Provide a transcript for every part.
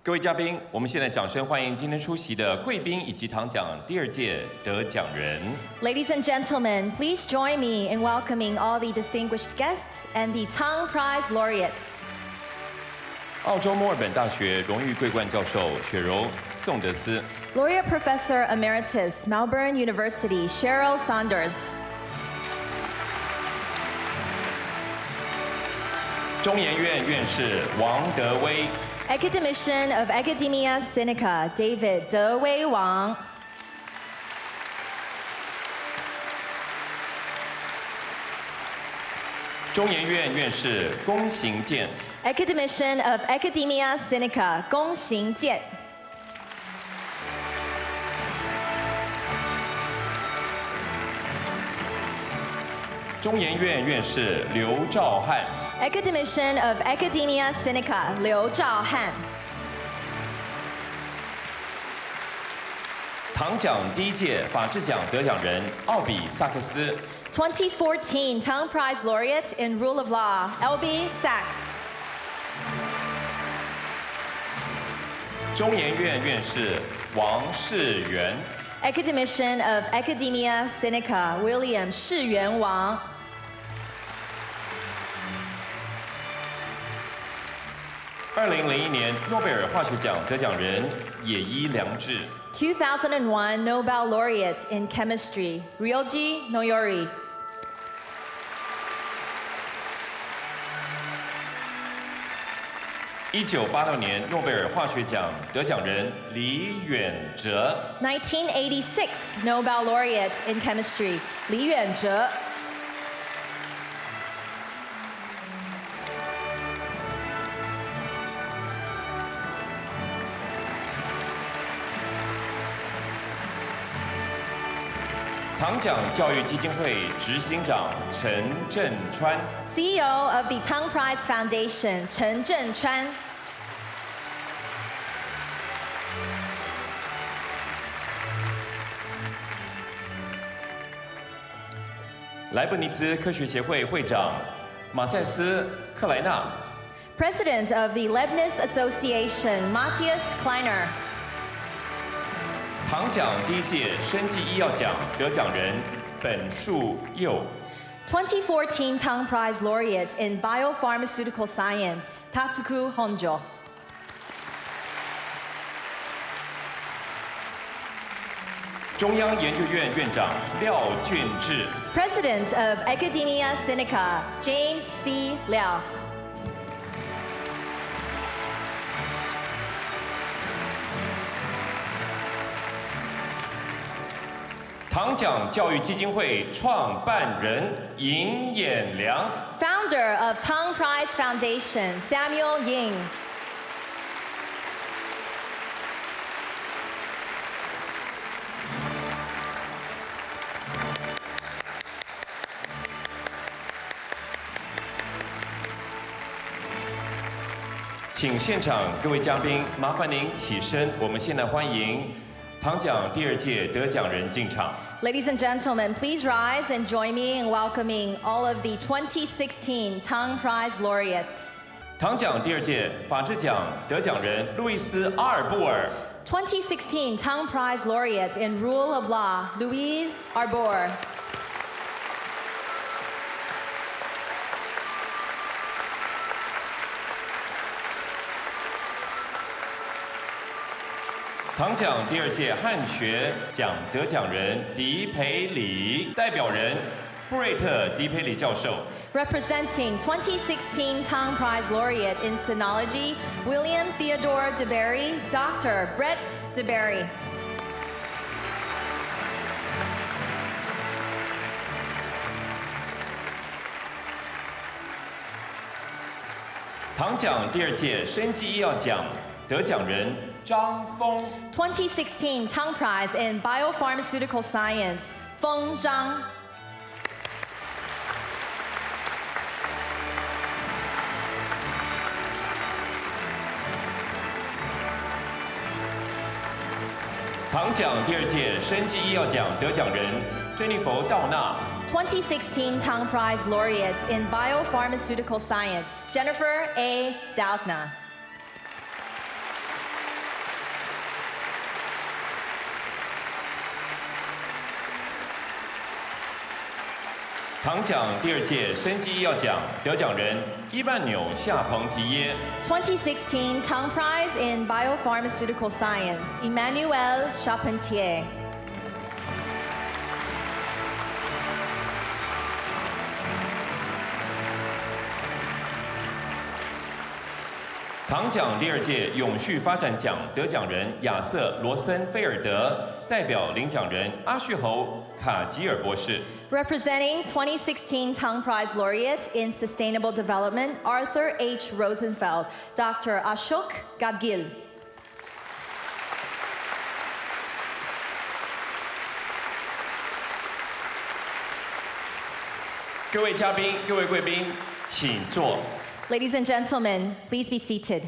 各位嘉宾，我们现在掌声欢迎今天出席的贵宾以及唐奖第2届得奖人。Ladies and gentlemen, please join me in welcoming all the distinguished guests and the Tang Prize laureates. 澳洲墨尔本大学荣誉桂冠教授雪柔·宋德斯。Laureate Professor Emeritus, Melbourne University, Cheryl Saunders. 中研院院士王德威。 Academician of Academia Sinica, David 德威王。中研院院士龚行健。Academician of Academia Sinica, 龚行健。中研院院士刘兆汉。 Academician of Academia Sinica, 刘兆汉。唐奖第1届法治奖得奖人奥比萨克斯。2014 Tang Prize laureate in Rule of Law, L.B. Sachs. 中研院院士王世元。 Academician of Academia Sinica, William 世元王。 2001年诺贝尔化学奖得奖人野伊良治。 2001 Nobel laureate in chemistry, Ryoji Noyori. 1986年诺贝尔化学奖得奖人李远哲。 1986 Nobel laureate in chemistry, 李远哲。 唐奖教育基金会执行长陈振川 CEO of the Tang Prize Foundation, 陈振川。 莱布尼兹科学协会会长马塞斯·克莱纳 President of the Leibniz Association, Matthias Kleiner. 唐奖第1届生技医药奖得奖人本树佑。 2014 Tang Prize laureate in biopharmaceutical science, Tatsuku Honjo. 中央研究院院长廖俊智。 President of Academia Sinica, James C. Liao. 唐奖教育基金会创办人尹衍良。 Founder of Tang Prize Foundation, Samuel Ying. 请现场各位嘉宾，麻烦您起身，我们现在欢迎唐奖第2届得奖人进场。 Ladies and gentlemen, please rise and join me in welcoming all of the 2016 Tang Prize laureates. 唐奖第2届法治奖得奖人路易斯·阿尔布尔。 2016 Tang Prize laureate in Rule of Law, Louise Arbour. 唐奖第2届汉学奖得奖人迪培里，代表人布瑞特·迪培里教授。 Representing 2016 Tang Prize laureate in Sinology, William Theodore DeBerry, Dr. Brett DeBerry. 唐奖第2届生技医药奖得奖人张峰。 2016 Tang Prize in Biopharmaceutical Science, Feng Zhang. 唐奖第2届生技医药奖得奖人珍妮佛·道纳。 2016 Tang Prize laureate in Biopharmaceutical Science, Jennifer A. Doudna. 唐奖第2届生技医药奖得奖人伊曼纽夏彭提耶。2016 Tang Prize in Biopharmaceutical Science, Emmanuel Charpentier. 唐奖第2届永续发展奖得奖人亚瑟·罗森菲尔德，代表领奖人阿绪侯·卡吉尔博士。Representing 2016 Tang Prize laureate in Sustainable Development, Arthur H. Rosenfeld, Dr. Ashok Gadgil. 各位嘉宾、各位贵宾，请坐。 Ladies and gentlemen, please be seated.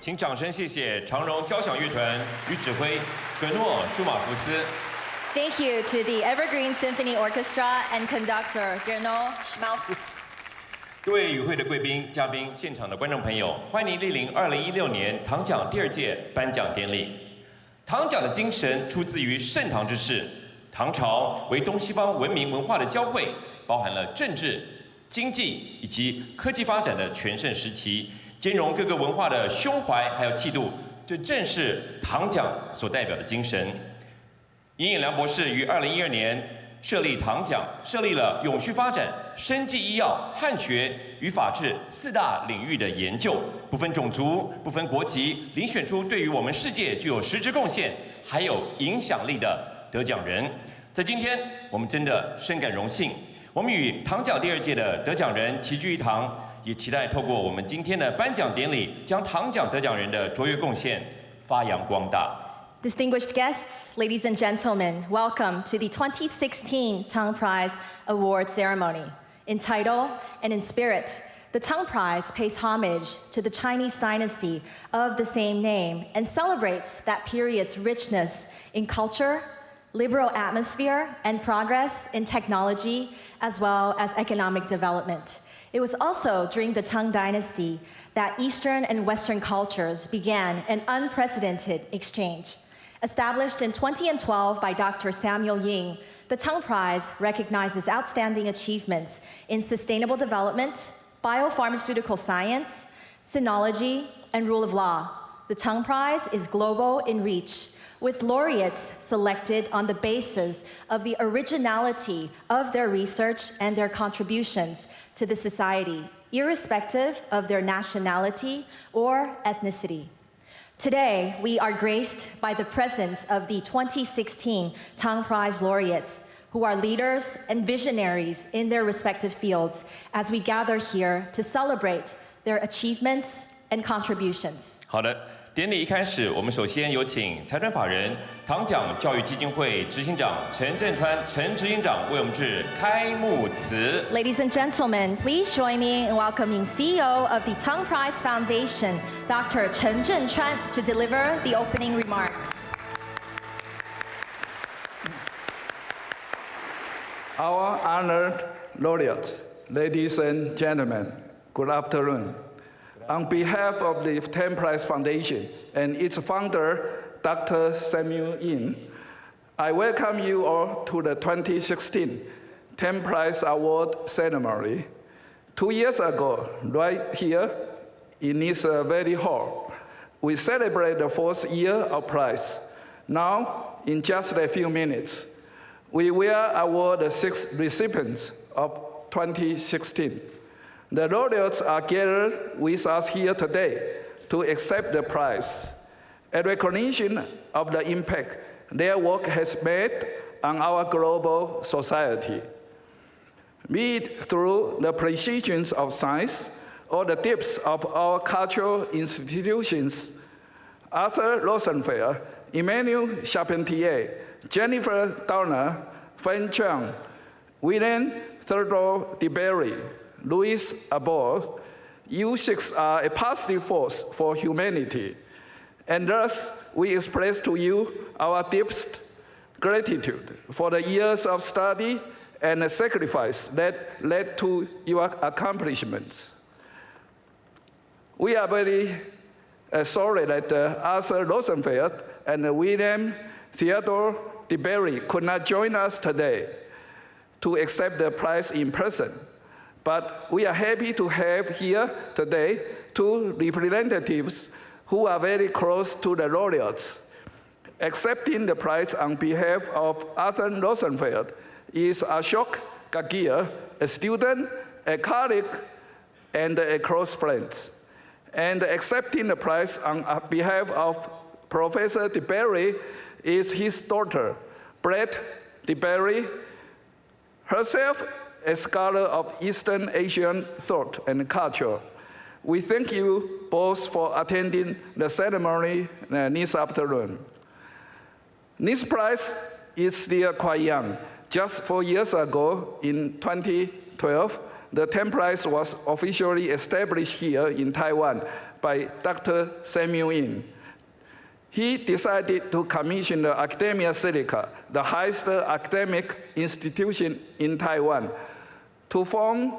请掌声谢谢长荣交响乐团与指挥葛诺舒马福斯。 Thank you to the Evergreen Symphony Orchestra and conductor Gernot Schmalfuss. 各位与会的贵宾、嘉宾、现场的观众朋友，欢迎您莅临2016年唐奖第2届颁奖典礼。唐奖的精神出自于盛唐之势，唐朝为东西方文明文化的交汇，包含了政治、经济以及科技发展的全盛时期。 兼容各个文化的胸怀还有气度，这正是唐奖所代表的精神。尹衍梁博士于2012年设立唐奖，设立了永续发展、生技医药、汉学与法治4大领域的研究，不分种族、不分国籍，遴选出对于我们世界具有实质贡献还有影响力的得奖人。在今天，我们真的深感荣幸，我们与唐奖第2届的得奖人齐聚一堂，也期待透过我们今天的颁奖典礼，将唐奖得奖人的卓越贡献发扬光大。Distinguished guests, ladies and gentlemen, welcome to the 2016 Tang Prize Award Ceremony. In title and in spirit, the Tang Prize pays homage to the Chinese dynasty of the same name and celebrates that period's richness in culture, liberal atmosphere, and progress in technology, as well as economic development. It was also during the Tang Dynasty that Eastern and Western cultures began an unprecedented exchange. Established in 2012 by Dr. Samuel Ying, the Tang Prize recognizes outstanding achievements in sustainable development, biopharmaceutical science, sinology, and rule of law. The Tang Prize is global in reach, with laureates selected on the basis of the originality of their research and their contributions to the society, irrespective of their nationality or ethnicity. Today, we are graced by the presence of the 2016 Tang Prize laureates, who are leaders and visionaries in their respective fields, as we gather here to celebrate their achievements and contributions. 好的，典礼一开始，我们首先有请财团法人唐奖教育基金会执行长陈振川陈执行长为我们致开幕词。Ladies and gentlemen, please join me in welcoming CEO of the Tang Prize Foundation, Dr. Chen Zhenchuan, to deliver the opening remarks. Our honored laureates, ladies and gentlemen, good afternoon. On behalf of the Tang Prize Foundation and its founder, Dr. Samuel Ying, I welcome you all to the 2016 Tang Prize Award ceremony. 2 years ago, right here in this very hall, we celebrate the 4th year of prize. Now, in just a few minutes, we will award the 6 recipients of 2016. The laureates are gathered with us here today to accept the prize, a recognition of the impact their work has made on our global society. Be it through the precision of science or the depths of our cultural institutions, Arthur Rosenfeld, Emmanuel Charpentier, Jennifer Doudna, Fan Chang, William Theodore DeBerry, Louis Abel, you 6 are a positive force for humanity, and thus we express to you our deepest gratitude for the years of study and sacrifice that led to your accomplishments. We are very sorry that Arthur Rosenfeld and William Theodore DeBerry could not join us today to accept the prize in person. But we are happy to have here today 2 representatives who are very close to the laureates. Accepting the prize on behalf of Arthur Rosenfeld is Ashok Gagir, a student, a colleague, and a close friend. And accepting the prize on behalf of Professor DeBerry is his daughter, Brett DeBerry, herself a scholar of Eastern Asian thought and culture. We thank you both for attending the ceremony this afternoon. This prize is still quite young. Just 4 years ago, in 2012, the Tang Prize was officially established here in Taiwan by Dr. Samuel Ying. He decided to commission the Academia Sinica, the highest academic institution in Taiwan, to form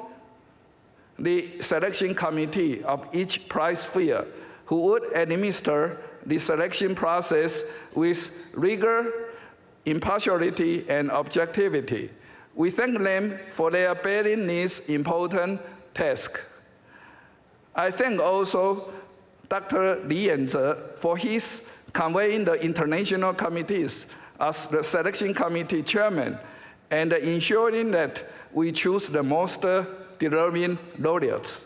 the selection committee of each prize field, who would administer the selection process with rigor, impartiality, and objectivity. We thank them for their bearing this important task. I thank also Dr. Li Yanze for his convening the international committees as the selection committee chairman and ensuring that we choose the most deserving laureates.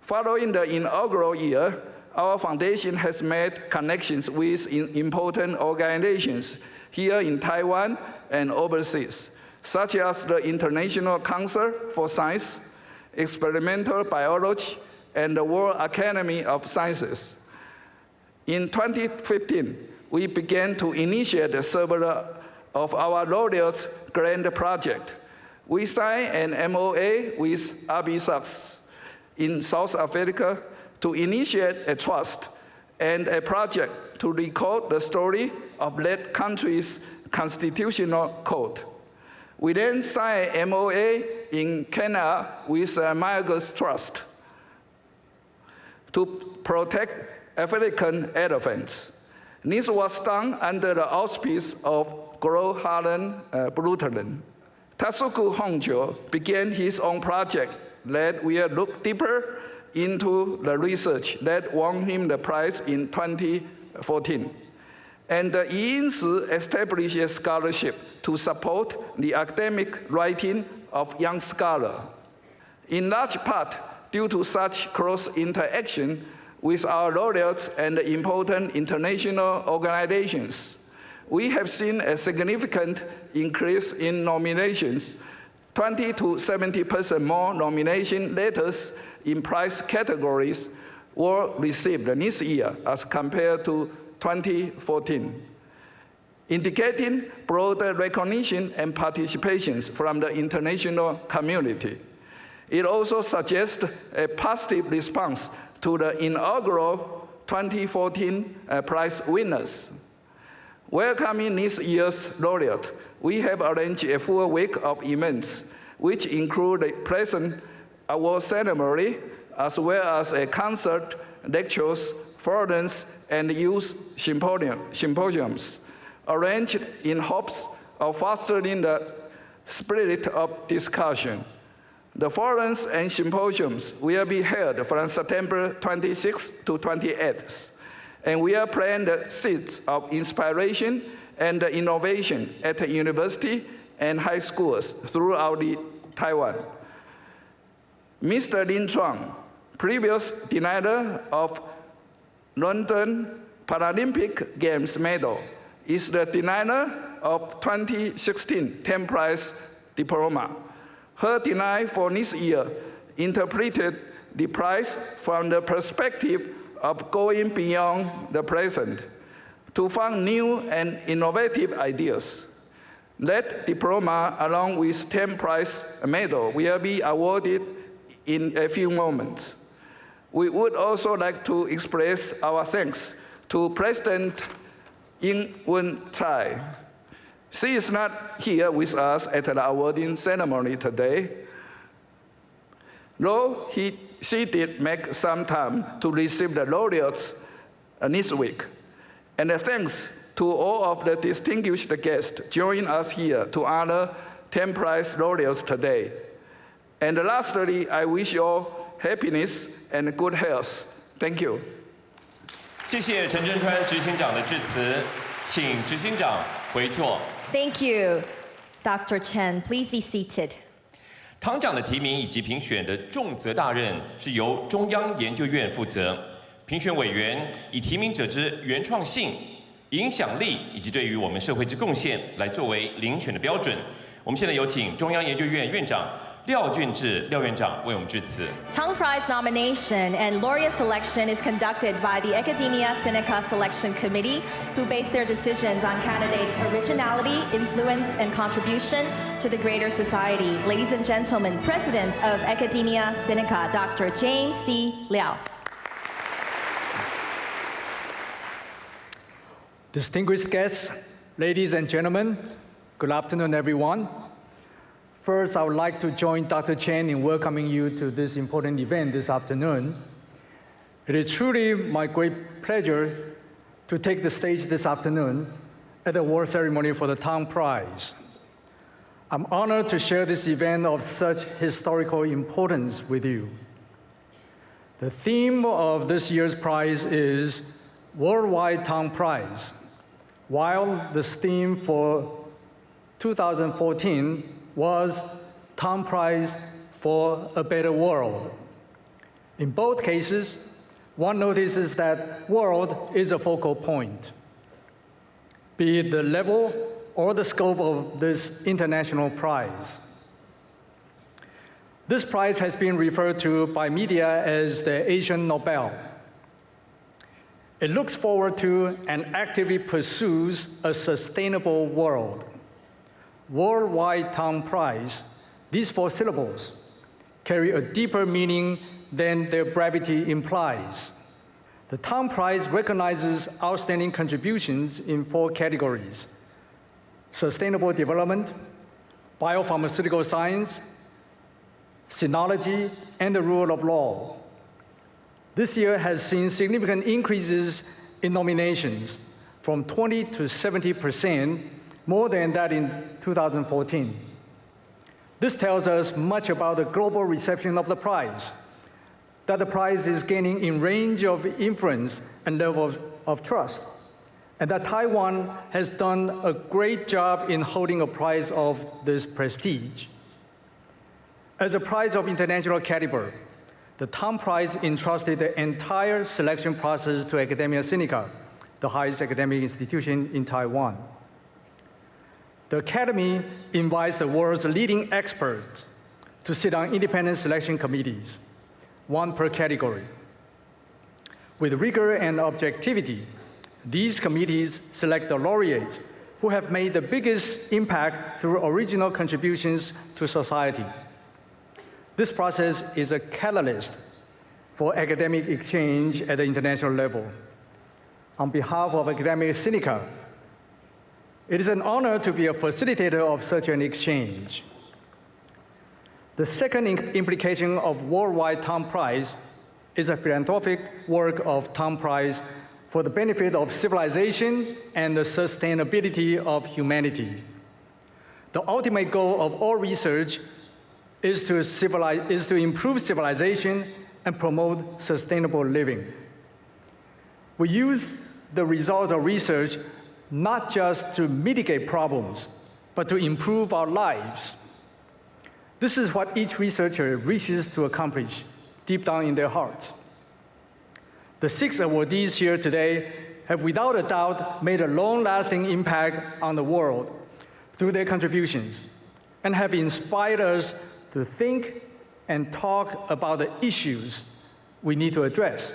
Following the inaugural year, our foundation has made connections with important organizations here in Taiwan and overseas, such as the International Council for Science, Experimental Biology, and the World Academy of Sciences. In 2015, we began to initiate several of our laureates' grant projects. We signed an MOA with Abisax in South Africa to initiate a trust and a project to record the story of that country's constitutional code. We then signed an MOA in Kenya with Mayagus Trust to protect African elephants. This was done under the auspice of Gro Harlem Brundtland. Tasuku Hongjo began his own project that will look deeper into the research that won him the prize in 2014. And Yi Yinsi established a scholarship to support the academic writing of young scholars. In large part, due to such close interaction with our laureates and important international organizations, we have seen a significant increase in nominations. 20 to 70% more nomination letters in prize categories were received this year as compared to 2014, indicating broader recognition and participation from the international community. It also suggests a positive response to the inaugural 2014 prize winners. Welcoming this year's laureate, we have arranged a full week of events, which include a present award ceremony, as well as a concert, lectures, forums, and youth symposiums, arranged in hopes of fostering the spirit of discussion. The forums and symposiums will be held from September 26th to 28th, and we are planting the seeds of inspiration and innovation at the university and high schools throughout Taiwan. Mr. Lin Chuang, previous winner of London Paralympic Games medal, is the winner of 2016 10th Prize Diploma. Her denial for this year interpreted the prize from the perspective of going beyond the present to find new and innovative ideas. That diploma, along with 10th Prize medal, will be awarded in a few moments. We would also like to express our thanks to President Ing-Wen Tsai. She is not here with us at the awarding ceremony today, though she did make some time to receive the laureates this week. And thanks to all of the distinguished guests joining us here to honor 10th Prize laureates today. And lastly, I wish you all happiness and good health. Thank you. 谢谢陈真川执行长的致辞，请执行长回座。Thank you, Dr. Chen. Please be seated. 堂奖的提名以及评选的重责大任是由中央研究院负责，评选委员以提名者之原创性、影响力以及对于我们社会之贡献来作为遴选的标准。我们现在有请中央研究院院长廖俊智廖院长为我们致辞。Tang Prize nomination and laureate selection is conducted by the Academia Sinica Selection Committee, who base their decisions on candidates' originality, influence, and contribution to the greater society. Ladies and gentlemen, President of Academia Sinica, Dr. James C. Liao. Distinguished guests, ladies and gentlemen, good afternoon, everyone. First, I would like to join Dr. Chen in welcoming you to this important event this afternoon. It is truly my great pleasure to take the stage this afternoon at the award ceremony for the Tang Prize. I'm honored to share this event of such historical importance with you. The theme of this year's prize is Worldwide Tang Prize, while the theme for 2014 was Tang Prize for a Better World. In both cases, one notices that world is a focal point, be it the level or the scope of this international prize. This prize has been referred to by media as the Asian Nobel. It looks forward to and actively pursues a sustainable world. Worldwide Tang Prize, these 4 syllables, carry a deeper meaning than their brevity implies. The Tang Prize recognizes outstanding contributions in 4 categories: sustainable development, biopharmaceutical science, sinology, and the rule of law. This year has seen significant increases in nominations, from 20 to 70%, more than that in 2014. This tells us much about the global reception of the prize, that the prize is gaining in range of influence and level of trust, and that Taiwan has done a great job in holding a prize of this prestige. As a prize of international caliber, the Tang Prize entrusted the entire selection process to Academia Sinica, the highest academic institution in Taiwan. The Academy invites the world's leading experts to sit on independent selection committees, 1 per category. With rigor and objectivity, these committees select the laureates who have made the biggest impact through original contributions to society. This process is a catalyst for academic exchange at the international level. On behalf of Academia Sinica, it is an honor to be a facilitator of such an exchange. The second implication of Worldwide Tang Prize is the philanthropic work of Tang Prize for the benefit of civilization and the sustainability of humanity. The ultimate goal of all research is to improve civilization and promote sustainable living. We use the results of research not just to mitigate problems, but to improve our lives. This is what each researcher wishes to accomplish deep down in their hearts. The 6 awardees here today have without a doubt made a long-lasting impact on the world through their contributions and have inspired us to think and talk about the issues we need to address.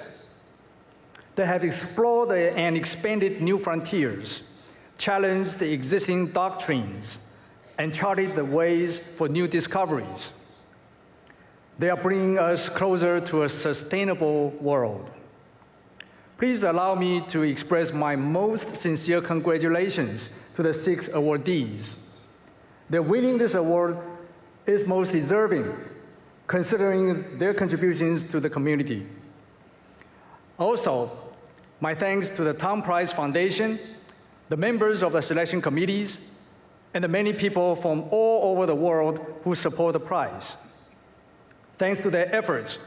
They have explored and expanded new frontiers, challenged the existing doctrines, and charted the ways for new discoveries. They are bringing us closer to a sustainable world. Please allow me to express my most sincere congratulations to the 6 awardees. Their winning this award is most deserving, considering their contributions to the community. Also, my thanks to the Tang Prize Foundation, the members of the selection committees, and the many people from all over the world who support the prize. Thanks to their efforts,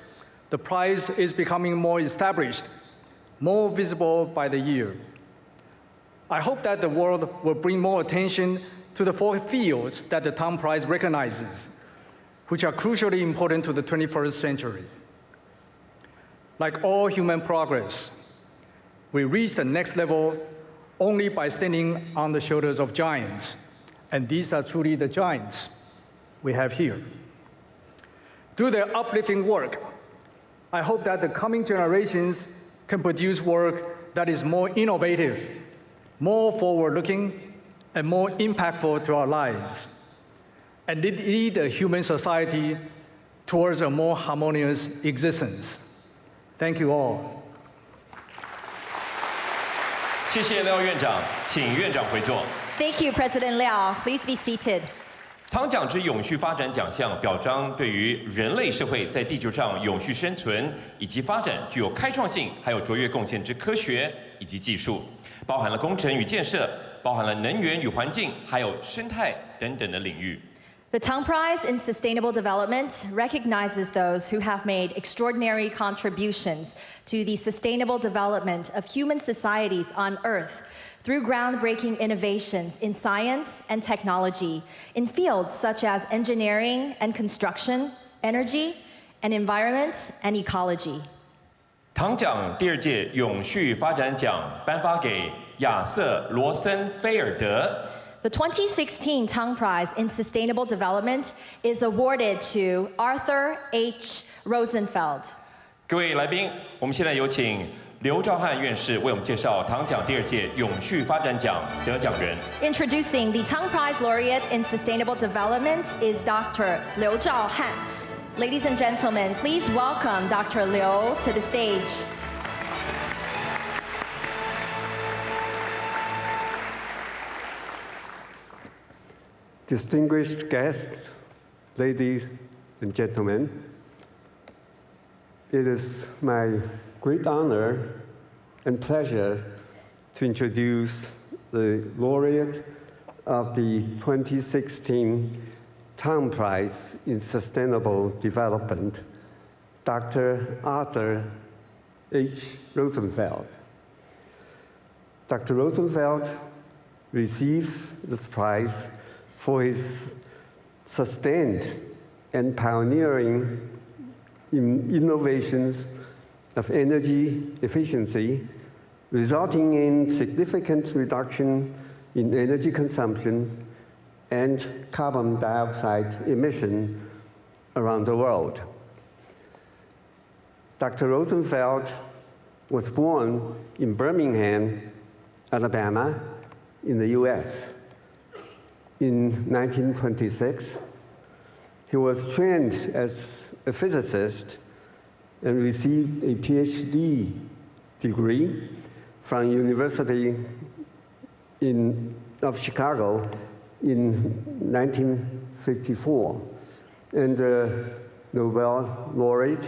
the prize is becoming more established, more visible by the year. I hope that the world will bring more attention to the 4 fields that the Tang Prize recognizes, which are crucially important to the 21st century. Like all human progress, we reach the next level only by standing on the shoulders of giants, and these are truly the giants we have here. Through their uplifting work, I hope that the coming generations can produce work that is more innovative, more forward-looking, and more impactful to our lives, and lead a human society towards a more harmonious existence. Thank you all. 谢谢廖院长，请院长回座。 Thank you, President Liao. Please be seated. 唐奖之永续发展奖项表彰对于人类社会在地球上永续生存以及发展具有开创性，还有卓越贡献之科学以及技术，包含了工程与建设，包含了能源与环境，还有生态等等的领域。 The Tang Prize in Sustainable Development recognizes those who have made extraordinary contributions to the sustainable development of human societies on Earth through groundbreaking innovations in science and technology in fields such as engineering and construction, energy and environment and ecology. 唐奖第2届永续发展奖颁发给亚瑟·罗森菲尔德。 The 2016 Tang Prize in Sustainable Development is awarded to Arthur H. Rosenfeld. 各位来宾，我们现在有请刘兆汉院士为我们介绍唐奖第2届永续发展奖得奖人。 Introducing the Tang Prize laureate in Sustainable Development is Dr. Liu Zhaohan. Ladies and gentlemen, please welcome Dr. Liu to the stage. Distinguished guests, ladies and gentlemen, it is my great honor and pleasure to introduce the laureate of the 2016 Tang Prize in Sustainable Development, Dr. Arthur H. Rosenfeld. Dr. Rosenfeld receives this prize for his sustained and pioneering innovations of energy efficiency, resulting in significant reduction in energy consumption and carbon dioxide emission around the world. Dr. Rosenfeld was born in Birmingham, Alabama, in the US. In 1926, he was trained as a physicist and received a PhD degree from University of Chicago in 1954, and the Nobel laureate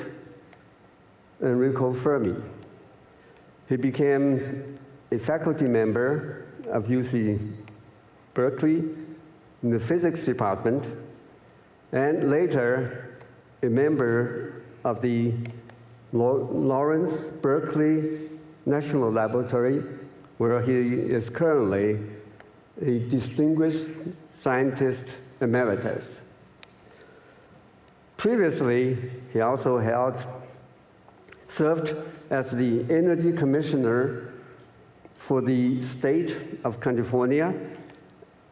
Enrico Fermi. He became a faculty member of UC Berkeley in the physics department, and later a member of the Lawrence Berkeley National Laboratory, where he is currently a distinguished scientist emeritus. Previously, he also served as the Energy Commissioner for the state of California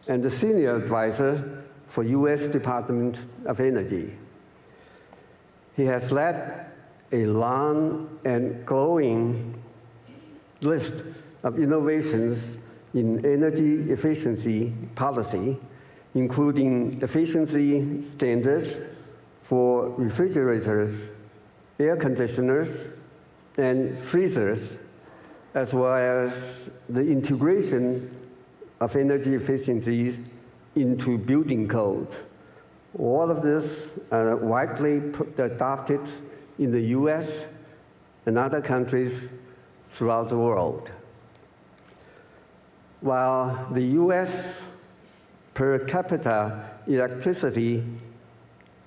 and the senior advisor for US Department of Energy. He has led a long and growing list of innovations in energy efficiency policy, including efficiency standards for refrigerators, air conditioners, and freezers, as well as the integration of energy efficiency into building code. All of this are widely adopted in the US and other countries throughout the world. While the US per capita electricity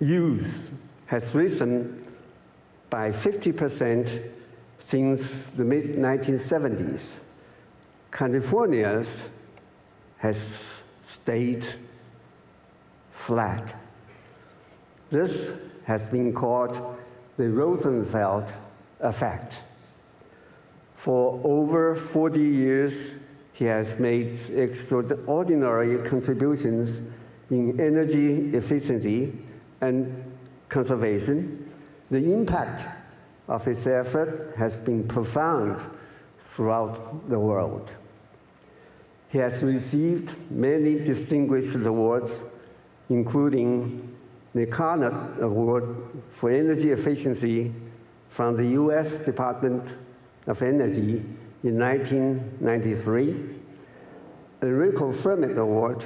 use has risen by 50% since the mid-1970s, California's has stayed flat. This has been called the Rosenfeld effect. For over 40 years, he has made extraordinary contributions in energy efficiency and conservation. The impact of his effort has been profound throughout the world. He has received many distinguished awards, including the Carnot Award for Energy Efficiency from the US Department of Energy in 1993, Enrico Fermi Award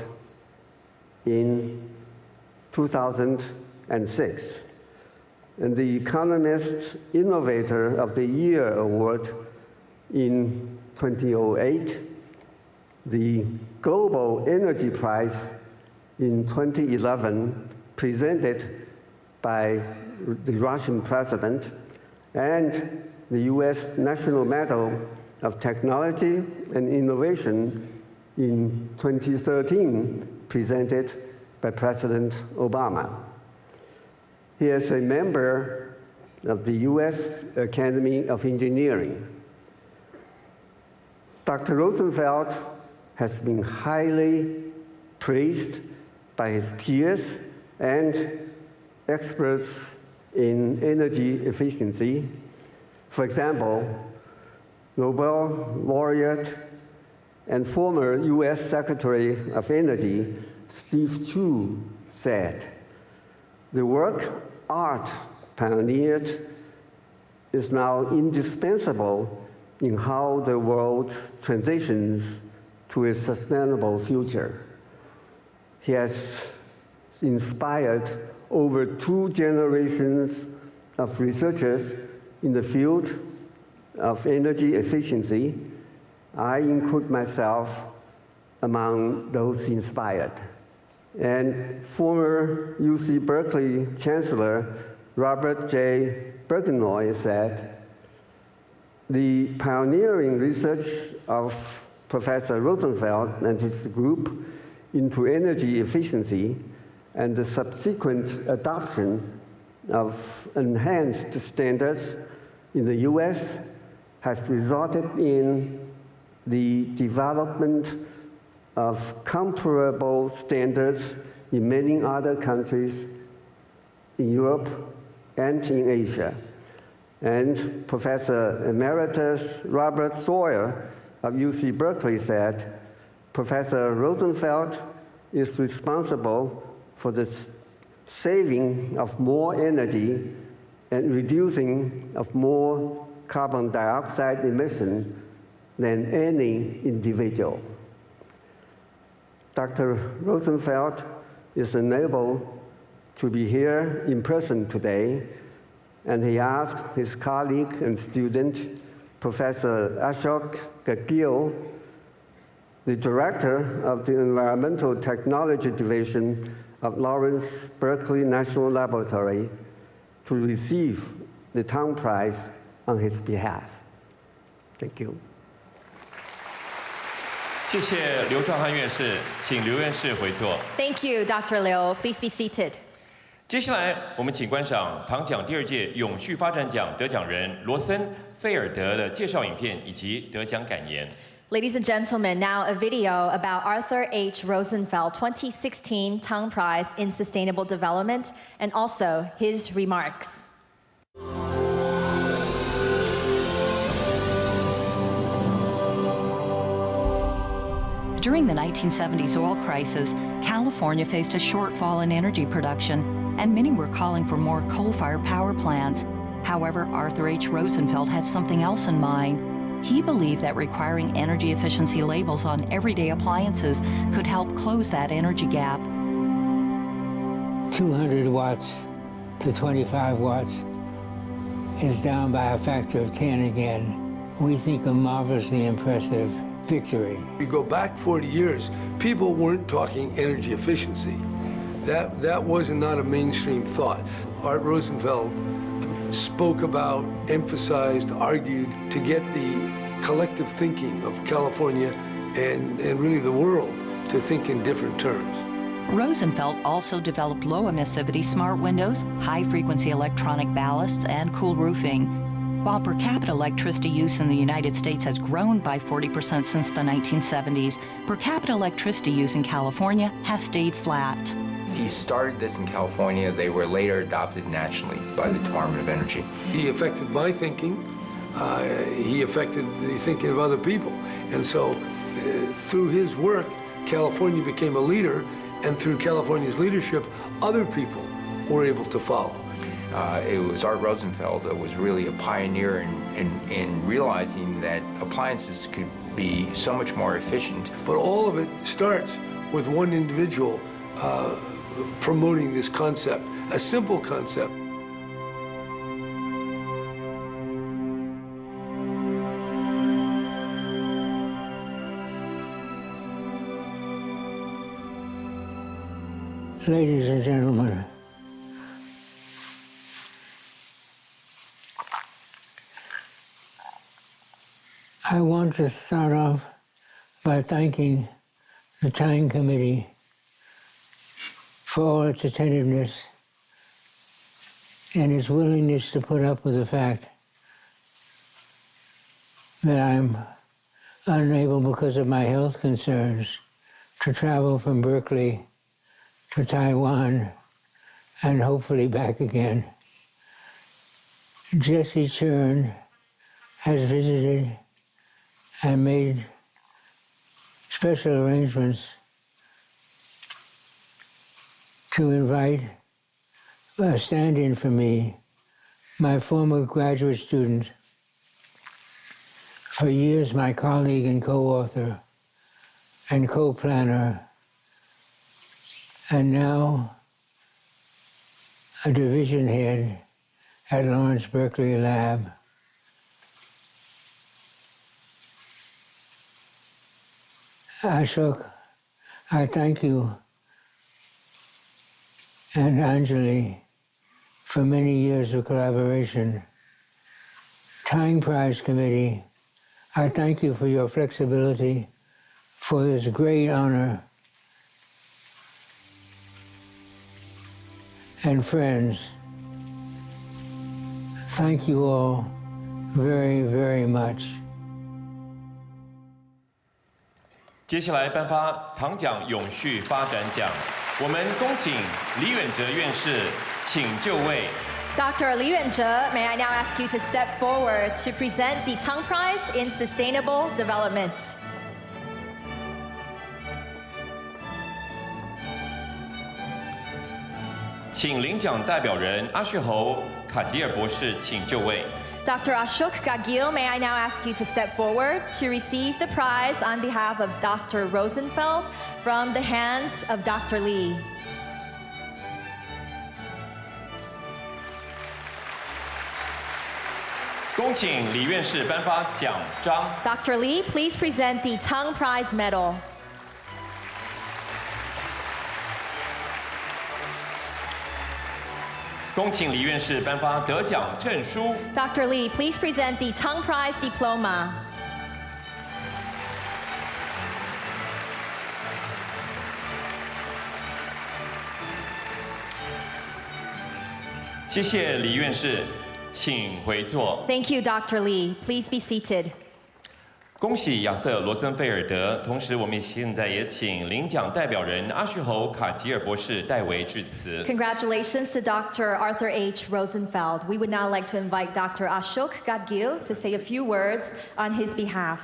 in 2006, and the Economist Innovator of the Year Award in 2008, the Global Energy Prize in 2011 presented by the Russian president, and the US National Medal of Technology and Innovation in 2013, presented by President Obama. He is a member of the US Academy of Engineering. Dr. Rosenfeld has been highly praised by his peers and experts in energy efficiency. For example, Nobel laureate and former US Secretary of Energy Steve Chu said, "The work art pioneered is now indispensable in how the world transitions to a sustainable future." He has inspired over 2 generations of researchers in the field of energy efficiency. I include myself among those inspired. And former UC Berkeley Chancellor Robert J. Bergenoy said, "The pioneering research of Professor Rosenfeld and his group into energy efficiency and the subsequent adoption of enhanced standards in the US have resulted in the development of comparable standards in many other countries in Europe and in Asia." And Professor Emeritus Robert Sawyer of UC Berkeley said, "Professor Rosenfeld is responsible for the saving of more energy and reducing of more carbon dioxide emission than any individual." Dr. Rosenfeld is unable to be here in person today, and he asked his colleague and student, Professor Ashok Gadgil, the director of the Environmental Technology Division of Lawrence Berkeley National Laboratory, to receive the Tang Prize on his behalf. Thank you. 谢谢刘兆汉院士，请刘院士回座。 Thank you, Dr. Liu. Please be seated. 接下来，我们请观赏唐奖第2届永续发展奖得奖人罗森·菲尔德的介绍影片以及得奖感言。 Ladies and gentlemen, now a video about Arthur H. Rosenfeld 2016 Tang Prize in Sustainable Development and also his remarks. During the 1970s oil crisis, California faced a shortfall in energy production, and many were calling for more coal-fired power plants. However, Arthur H. Rosenfeld had something else in mind. He believed that requiring energy efficiency labels on everyday appliances could help close that energy gap. 200 watts to 25 watts is down by a factor of 10 again. We think a marvelously impressive victory. You go back 40 years, people weren't talking energy efficiency. That was not a mainstream thought. Art Rosenfeld spoke about, emphasized, argued to get the collective thinking of California and really the world to think in different terms. Rosenfeld also developed low-emissivity smart windows, high-frequency electronic ballasts, and cool roofing. While per capita electricity use in the United States has grown by 40% since the 1970s, per capita electricity use in California has stayed flat. He started this in California. They were later adopted nationally by the Department of Energy. He affected my thinking. He affected the thinking of other people. And so through his work, California became a leader, and through California's leadership, other people were able to follow. It was Art Rosenfeld that was really a pioneer in realizing that appliances could be so much more efficient. But all of it starts with one individual promoting this concept, a simple concept. Ladies and gentlemen, I want to start off by thanking the Tang Committee for all its attentiveness and its willingness to put up with the fact that I'm unable, because of my health concerns, to travel from Berkeley to Taiwan and hopefully back again. Jesse Chern has visited and made special arrangements to invite a stand-in for me, my former graduate student, for years my colleague and co-author and co-planner, and now a division head at Lawrence Berkeley Lab. Ashok, I thank you, and Anjali, for many years of collaboration. Tang Prize Committee, I thank you for your flexibility for this great honor. And friends, thank you all very, very much. 接下来颁发唐奖永续发展奖，我们恭请李远哲院士，请就位。 Dr. Li Yuanzhe, may I now ask you to step forward to present the Tang Prize in Sustainable Development. 请领奖代表人阿旭侯卡吉尔博士，请就位。 Dr. Ashok Gadgil, may I now ask you to step forward to receive the prize on behalf of Dr. Rosenfeld from the hands of Dr. Li. 恭请李院士颁发奖章。 Dr. Li, please present the Tang Prize Medal. 恭请李院士颁发得奖证书。 Dr. Li, please present the Tang Prize Diploma. 谢谢李院士，请回座。 Thank you, Dr. Li. Please be seated. 恭喜亚瑟·罗森菲尔德，同时我们现在也请领奖代表人阿旭侯卡吉尔博士代为致辞。 Congratulations to Dr. Arthur H. Rosenfeld. We would now like to invite Dr. Ashok Gadgil to say a few words on his behalf.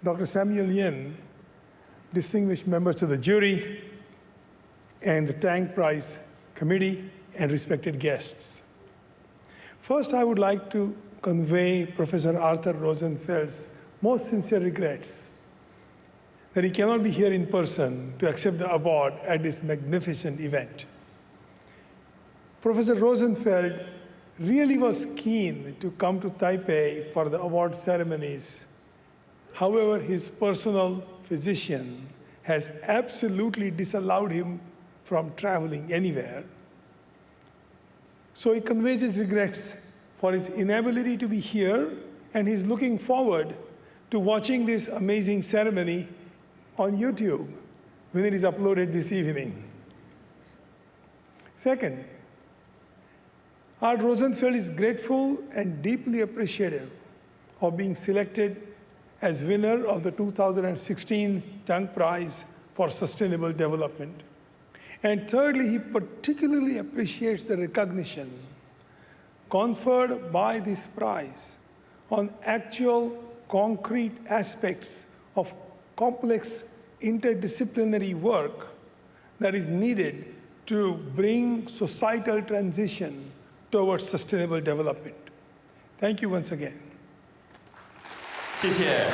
Dr. Samuel Yin, distinguished members of the jury, and the Tang Prize Committee, and respected guests. First, I would like to convey Professor Arthur Rosenfeld's most sincere regrets that he cannot be here in person to accept the award at this magnificent event. Professor Rosenfeld really was keen to come to Taipei for the award ceremonies. However, his personal physician has absolutely disallowed him from traveling anywhere. So he conveys his regrets for his inability to be here, and he's looking forward to watching this amazing ceremony on YouTube when it is uploaded this evening. Second, Art Rosenfeld is grateful and deeply appreciative of being selected as winner of the 2016 Tang Prize for Sustainable Development. And thirdly, he particularly appreciates the recognition conferred by this prize on actual concrete aspects of complex interdisciplinary work that is needed to bring societal transition towards sustainable development. Thank you once again. 谢谢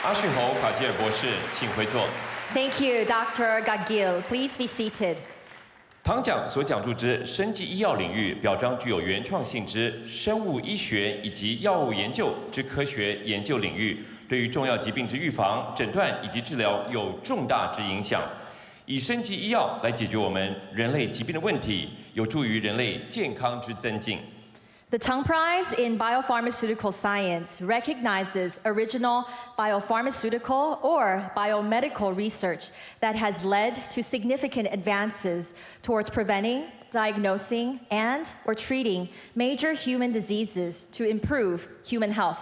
阿旭侯卡吉尔博士，请回座。 Thank you, Dr. Gadgil. Please be seated. 唐奖所讲述之生技医药领域，表彰具有原创性之生物医学以及药物研究之科学研究领域，对于重要疾病之预防、诊断以及治疗有重大之影响。以生技医药来解决我们人类疾病的问题，有助于人类健康之增进。The Tang Prize in Biopharmaceutical Science recognizes original biopharmaceutical or biomedical research that has led to significant advances towards preventing, diagnosing, and/or treating major human diseases to improve human health.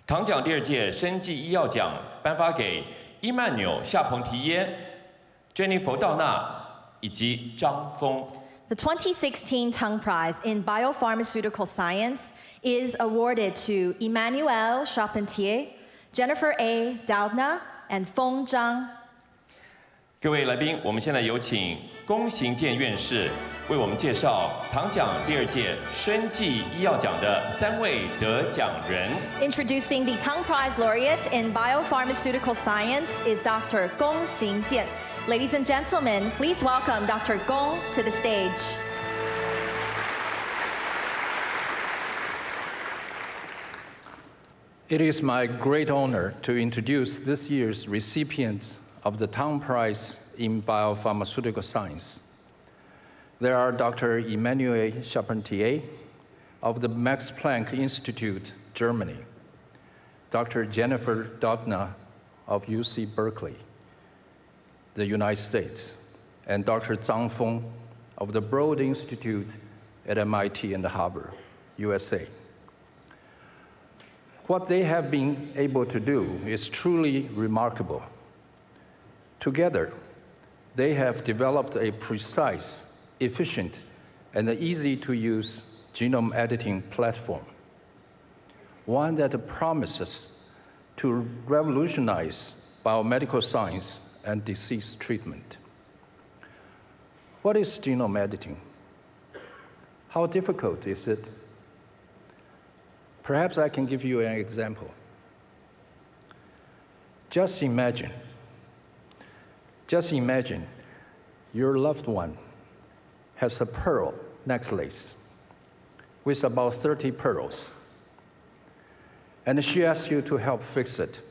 唐奖第2届生技医药奖颁发给伊曼纽·夏彭提耶、珍妮佛·道纳以及张峰。 The 2016 Tang Prize in Biopharmaceutical Science is awarded to Emmanuel Charpentier, Jennifer A. Doudna, and Feng Zhang. 各位来宾，我们现在有请龚行健院士为我们介绍唐奖第2届生技医药奖的3位得奖人。 Introducing the Tang Prize laureate in Biopharmaceutical Science is Dr. Gong Xingjian. Ladies and gentlemen, please welcome Dr. Gong to the stage. It is my great honor to introduce this year's recipients of the Tang Prize in Biopharmaceutical Science. There are Dr. Emmanuel Charpentier of the Max Planck Institute, Germany, Dr. Jennifer Doudna of UC Berkeley, the United States, and Dr. Zhang Feng of the Broad Institute at MIT and Harvard, USA. What they have been able to do is truly remarkable. Together, they have developed a precise, efficient, and easy-to-use genome editing platform, one that promises to revolutionize biomedical science and disease treatment. What is genome editing? How difficult is it? Perhaps I can give you an example. Just imagine your loved one has a pearl necklace with about 30 pearls, and she asks you to help fix it.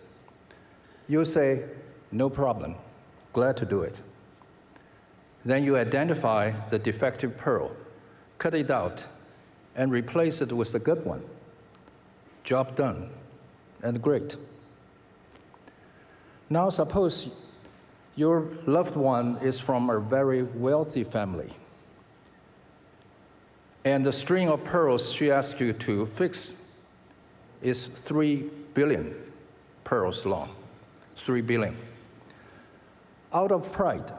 You say, no problem, glad to do it. Then you identify the defective pearl, cut it out, and replace it with a good one. Job done, and great. Now suppose your loved one is from a very wealthy family, and the string of pearls she asks you to fix is 3 billion pearls long, 3 billion. Out of pride,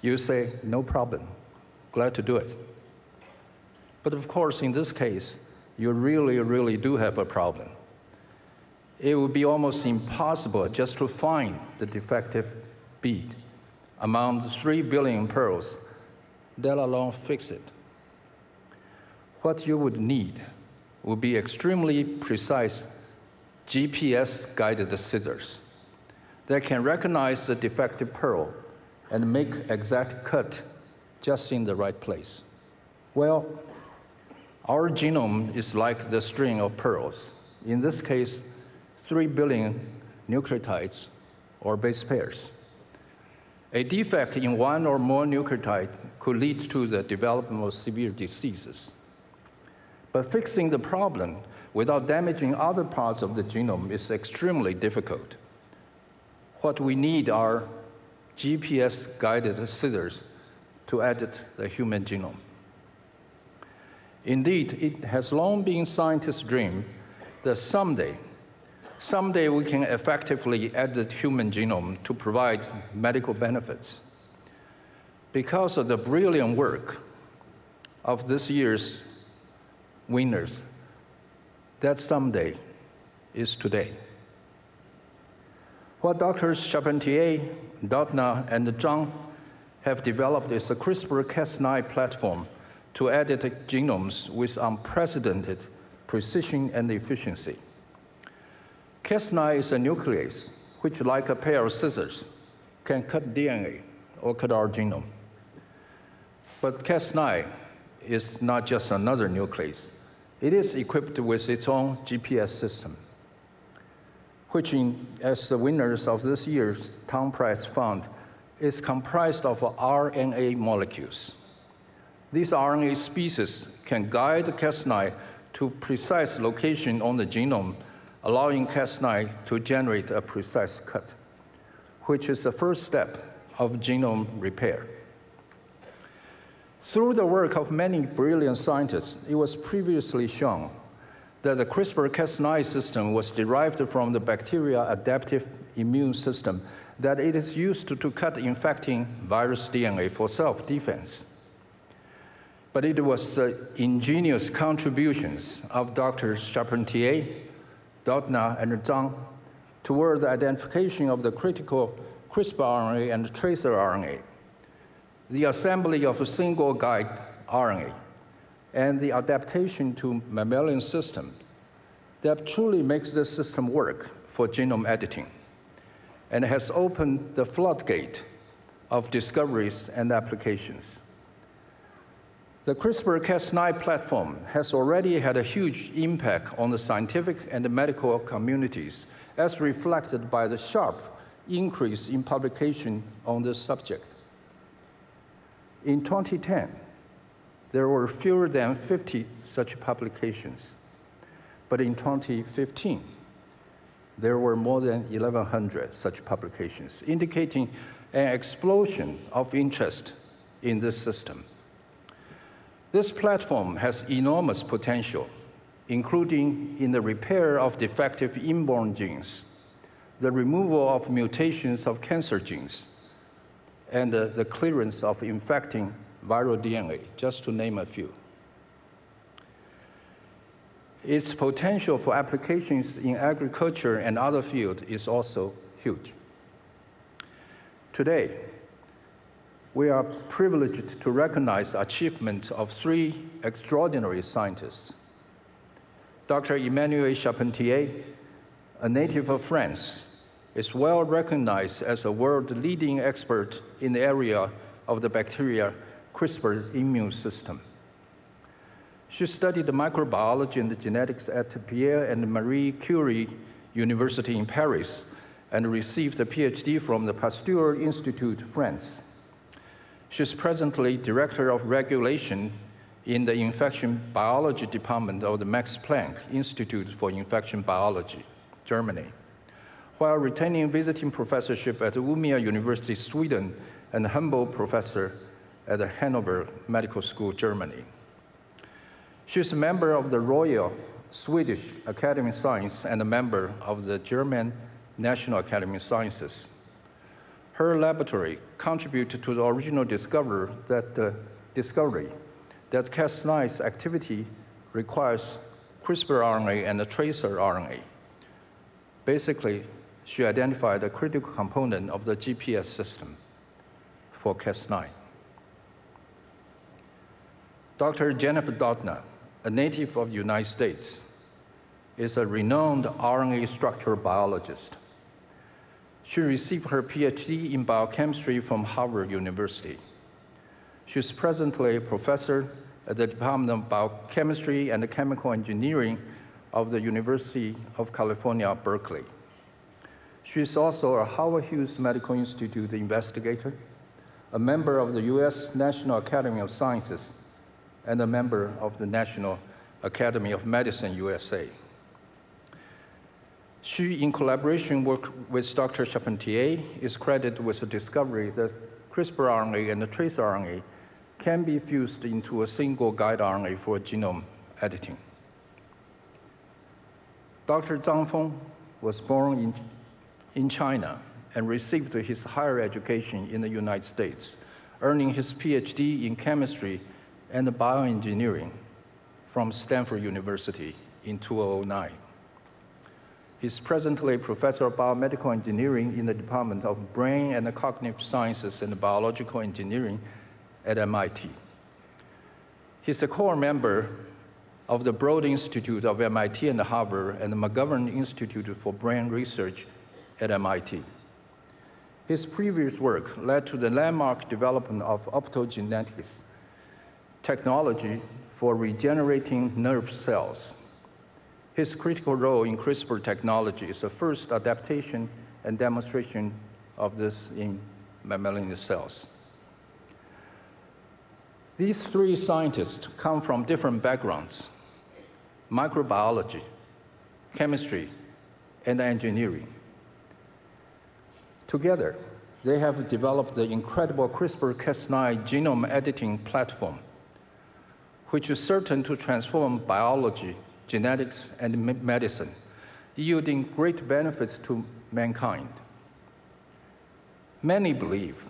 you say, no problem, glad to do it. But of course, in this case, you really do have a problem. It would be almost impossible just to find the defective bead among the 3 billion pearls, let alone fix it. What you would need would be extremely precise GPS-guided scissors that can recognize the defective pearl and make exact cut just in the right place. Well, our genome is like the string of pearls. In this case, 3 billion nucleotides or base pairs. A defect in one or more nucleotide could lead to the development of severe diseases. But fixing the problem without damaging other parts of the genome is extremely difficult. What we need are GPS-guided scissors to edit the human genome. Indeed, it has long been scientists' dream that someday we can effectively edit human genome to provide medical benefits. Because of the brilliant work of this year's winners, that someday is today. What Drs. Charpentier, Doudna, and Zhang have developed is a CRISPR-Cas9 platform to edit genomes with unprecedented precision and efficiency. Cas9 is a nuclease which, like a pair of scissors, can cut DNA or cut our genome. But Cas9 is not just another nuclease. It is equipped with its own GPS system, which, as the winners of this year's Tang Prize found, is comprised of RNA molecules. These RNA species can guide Cas9 to precise location on the genome, allowing Cas9 to generate a precise cut, which is the first step of genome repair. Through the work of many brilliant scientists, it was previously shown that the CRISPR-Cas9 system was derived from the bacteria adaptive immune system that it is used to cut infecting virus DNA for self-defense. But it was the ingenious contributions of Drs. Charpentier, Doudna, and Tang toward the identification of the critical CRISPR RNA and tracer RNA, the assembly of a single guide RNA, and the adaptation to mammalian systems that truly makes this system work for genome editing, and has opened the floodgate of discoveries and applications. The CRISPR-Cas9 platform has already had a huge impact on the scientific and the medical communities, as reflected by the sharp increase in publication on this subject. In 2010, there were fewer than 50 such publications, but in 2015, there were more than 1,100 such publications, indicating an explosion of interest in this system. This platform has enormous potential, including in the repair of defective inborn genes, the removal of mutations of cancer genes, and the clearance of infecting viral DNA, just to name a few. Its potential for applications in agriculture and other fields is also huge. Today, we are privileged to recognize the achievements of 3 extraordinary scientists. Dr. Emmanuel Charpentier, a native of France, is well recognized as a world-leading expert in the area of the bacteria CRISPR immune system. She studied microbiology and genetics at Pierre and Marie Curie University in Paris and received a PhD from the Pasteur Institute, France. She's presently Director of Regulation in the Infection Biology Department of the Max Planck Institute for Infection Biology, Germany, while retaining visiting professorship at Umeå University, Sweden, and Humboldt Professor at the Hanover Medical School, Germany. She's a member of the Royal Swedish Academy of Science and a member of the German National Academy of Sciences. Her laboratory contributed to the original discovery that Cas9's activity requires CRISPR RNA and a tracer RNA. Basically, she identified a critical component of the GPS system for Cas9. Dr. Jennifer Doudna, a native of the United States, is a renowned RNA structural biologist. She received her PhD in biochemistry from Harvard University. She's presently a professor at the Department of Biochemistry and Chemical Engineering of the University of California, Berkeley. She's also a Howard Hughes Medical Institute investigator, a member of the US National Academy of Sciences, and a member of the National Academy of Medicine, USA. She, in collaboration with Dr. Charpentier, is credited with the discovery that CRISPR RNA and the tracer RNA can be fused into a single guide RNA for genome editing. Dr. Zhang Feng was born in China and received his higher education in the United States, earning his PhD in chemistry and bioengineering from Stanford University in 2009. He's presently a professor of biomedical engineering in the Department of Brain and Cognitive Sciences and Biological Engineering at MIT. He's a core member of the Broad Institute of MIT and Harvard and the McGovern Institute for Brain Research at MIT. His previous work led to the landmark development of optogenetics technology for regenerating nerve cells. His critical role in CRISPR technology is the first adaptation and demonstration of this in mammalian cells. These three scientists come from different backgrounds: microbiology, chemistry, and engineering. Together, they have developed the incredible CRISPR-Cas9 genome editing platform, which is certain to transform biology, genetics, and medicine, yielding great benefits to mankind. Many believe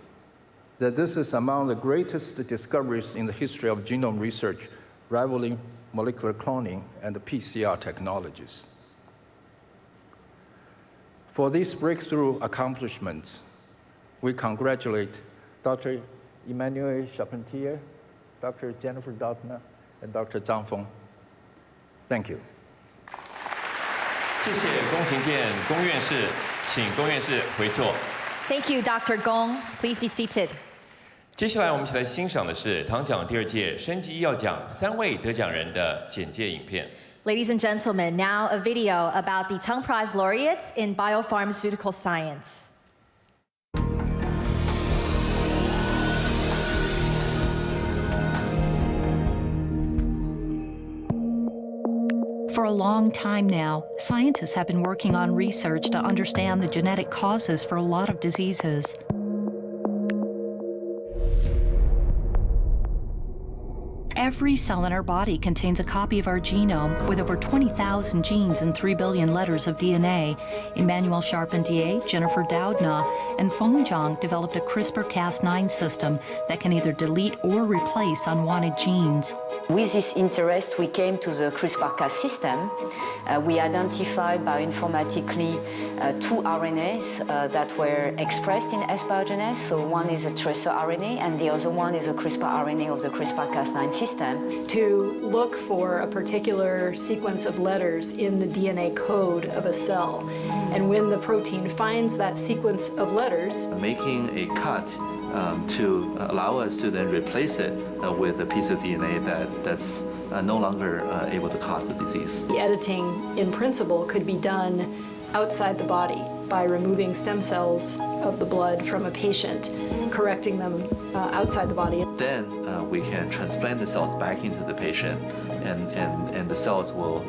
that this is among the greatest discoveries in the history of genome research, rivaling molecular cloning and PCR technologies. For these breakthrough accomplishments, we congratulate Dr. Emmanuel Charpentier, Dr. Jennifer Doudna, and Dr. Zhang Feng. Thank you. 谢谢龚行健龚院士，请龚院士回座。 Thank you, Dr. Gong. Please be seated. 接下来我们一起来欣赏的是唐奖第2届生技医药奖3位得奖人的简介影片。 Ladies and gentlemen, now a video about the Tang Prize laureates in biopharmaceutical science. For a long time now, scientists have been working on research to understand the genetic causes for a lot of diseases. Every cell in our body contains a copy of our genome with over 20,000 genes and 3 billion letters of DNA. Emmanuel Charpentier, Jennifer Doudna, and Feng Zhang developed a CRISPR-Cas9 system that can either delete or replace unwanted genes. With this interest, we came to the CRISPR-Cas system. We identified bioinformatically 2 RNAs that were expressed in S biogenes. So one is a tracer RNA, and the other one is a CRISPR RNA of the CRISPR-Cas9 system. To look for a particular sequence of letters in the DNA code of a cell. And when the protein finds that sequence of letters, making a cut to allow us to then replace it with a piece of DNA that's no longer able to cause the disease. The editing, in principle, could be done outside the body by removing stem cells of the blood from a patient, correcting them outside the body. Then we can transplant the cells back into the patient, and the cells will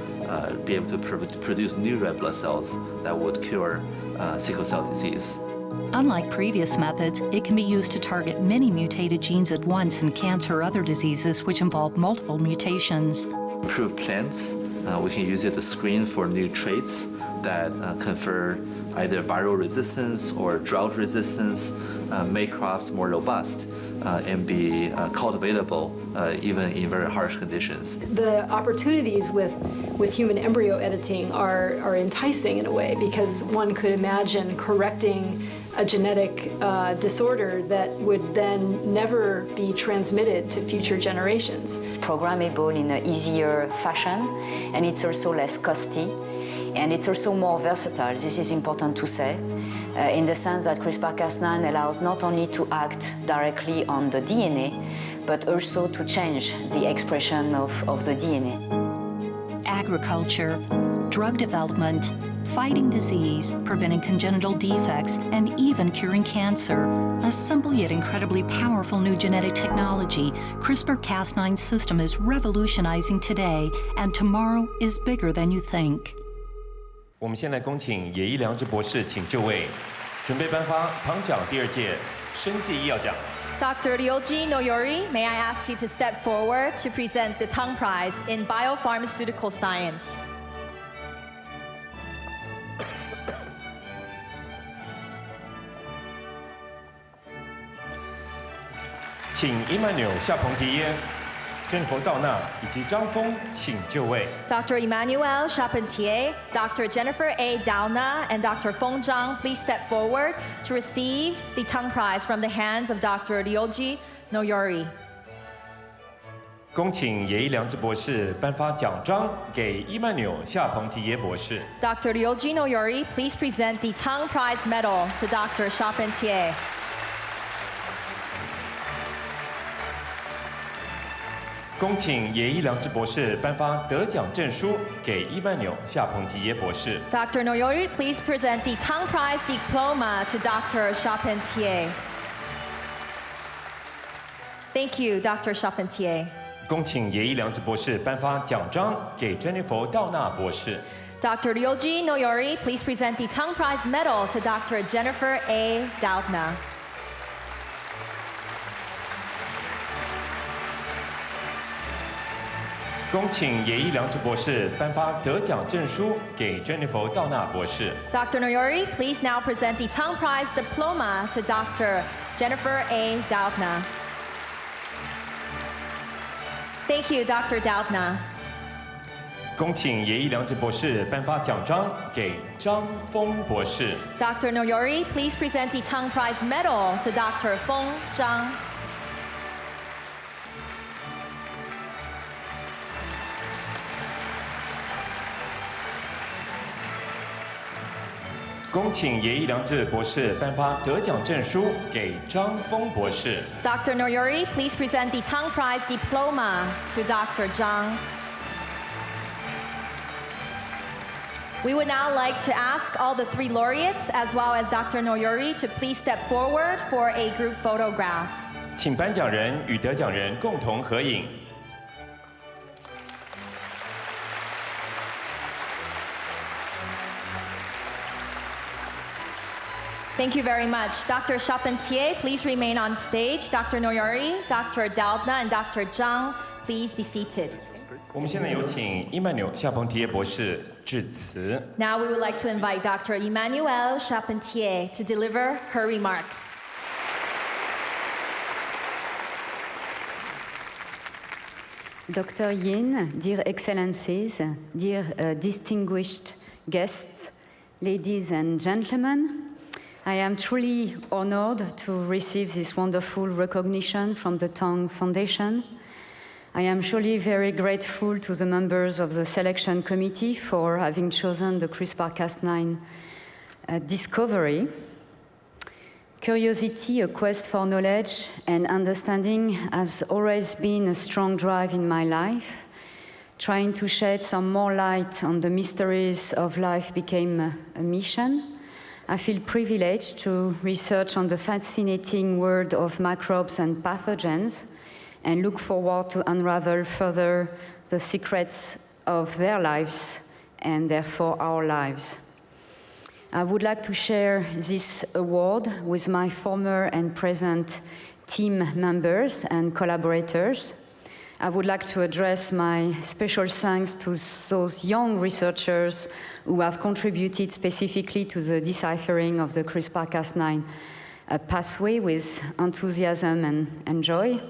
be able to produce new red blood cells that would cure sickle cell disease. Unlike previous methods, it can be used to target many mutated genes at once in cancer or other diseases which involve multiple mutations. Improve plants, we can use it to screen for new traits that confer either viral resistance or drought resistance, make crops more robust, and be cultivatable even in very harsh conditions. The opportunities with human embryo editing are enticing in a way, because one could imagine correcting a genetic disorder that would then never be transmitted to future generations. Programmable in an easier fashion, and it's also less costly, and it's also more versatile. This is important to say, in the sense that CRISPR-Cas9 allows not only to act directly on the DNA, but also to change the expression of the DNA. Agriculture, drug development, fighting disease, preventing congenital defects, and even curing cancer. A simple yet incredibly powerful new genetic technology, CRISPR-Cas9 system is revolutionizing today, and tomorrow is bigger than you think. 我们先来恭请野医良知博士请就位，准备颁发唐奖第2届生技医药奖。 Dr. Ryoji Noyori, may I ask you to step forward to present the Tang Prize in Biopharmaceutical Science. 请伊曼纽夏彭提耶、Jennifer Doudna以及张峰请就位。 Dr. Emmanuel Charpentier, Dr. Jennifer A. Doudna, and Dr. Feng Zhang, please step forward to receive the Tang Prize from the hands of Dr. Ryoji Noyori. 恭请野医良知博士颁发奖章给伊曼纽夏彭提耶博士。 Dr. Ryoji Noyori, please present the Tang Prize medal to Dr. Charpentier. 恭请野医良知博士颁发得奖证书给伊曼纽夏彭提耶博士。 Dr. Noyori, please present the Tang Prize diploma to Dr. Charpentier. Thank you, Dr. Charpentier. 恭请爷一良子博士颁发奖章给珍妮佛·道纳博士。 Dr. Ryoji Noyori, please present the Tang Prize Medal to Dr. Jennifer A. Doudna. 恭请爷一良子博士颁发得奖证书给珍妮佛·道纳博士。 Dr. Noyori, please now present the Tang Prize Diploma to Dr. Jennifer A. Doudna. Thank you, Dr. Doudna. 恭请爷一良子博士颁发奖章给张峰博士。 Dr. Noyori, please present the Tang Prize Medal to Dr. Feng Zhang. 恭请爷一良子博士颁发得奖证书给张峰博士。 Dr. Noyori, please present the Tang Prize Diploma to Dr. Zhang. We would now like to ask all the 3 laureates, as well as Dr. Noyori, to please step forward for a group photograph. 请颁奖人与得奖人共同合影。 Thank you very much. Dr. Charpentier, please remain on stage. Dr. Noyori, Dr. Doudna, and Dr. Zhang, please be seated. 我们现在有请伊曼纽·夏彭提耶博士致辞。 Now we would like to invite Dr. Emmanuelle Charpentier to deliver her remarks. Dr. Yin, dear Excellencies, dear distinguished guests, ladies and gentlemen, I am truly honored to receive this wonderful recognition from the Tang Foundation. I am surely very grateful to the members of the selection committee for having chosen the CRISPR-Cas9 discovery. Curiosity, a quest for knowledge and understanding has always been a strong drive in my life. Trying to shed some more light on the mysteries of life became a mission. I feel privileged to research on the fascinating world of microbes and pathogens and look forward to unravel further the secrets of their lives and therefore our lives. I would like to share this award with my former and present team members and collaborators. I would like to address my special thanks to those young researchers who have contributed specifically to the deciphering of the CRISPR-Cas9 pathway with enthusiasm and joy.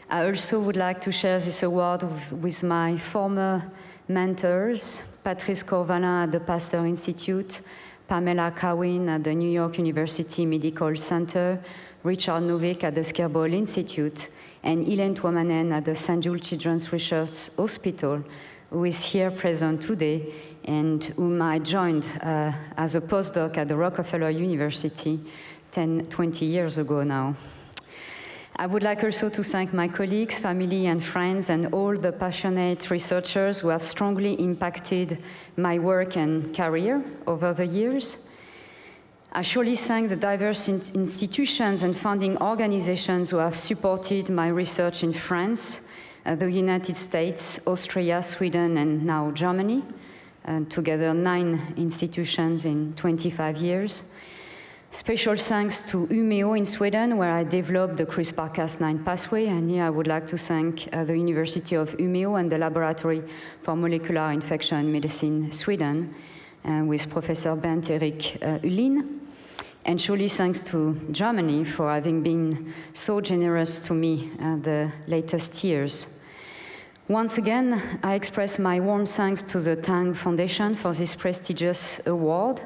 I also would like to share this award with my former mentors, Patrice Corvalin at the Pasteur Institute, Pamela Cowan at the New York University Medical Center, Richard Novick at the Skirball Institute, and Elaine Tuomanen at the St. Jude Children's Research Hospital, who is here present today and whom I joined as a postdoc at the Rockefeller University 20 years ago now. I would like also to thank my colleagues, family, and friends, and all the passionate researchers who have strongly impacted my work and career over the years. I surely thank the diverse institutions and funding organizations who have supported my research in France, the United States, Austria, Sweden, and now Germany, and together 9 institutions in 25 years. Special thanks to Umeå in Sweden, where I developed the CRISPR-Cas9 pathway, and here I would like to thank the University of Umeå and the Laboratory for Molecular Infection Medicine Sweden, with Professor Bernd Erik Uhlin. And surely thanks to Germany for having been so generous to me the latest years. Once again, I express my warm thanks to the Tang Foundation for this prestigious award.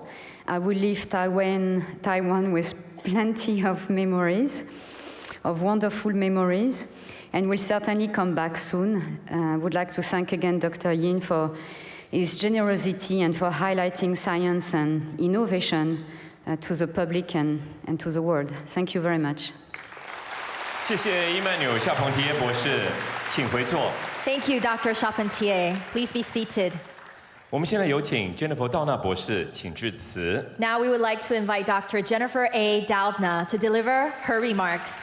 I will leave Taiwan with plenty of memories, of wonderful memories, and will certainly come back soon. I would like to thank again Dr. Yin for his generosity and for highlighting science and innovation to the public and to the world. Thank you very much. 谢谢伊曼纽·夏彭提耶博士，请回座。 Thank you, Dr. Charpentier. Please be seated. 我们现在有请 Jennifer 道纳博士，请致辞。 Now we would like to invite Dr. Jennifer A. Doudna to deliver her remarks.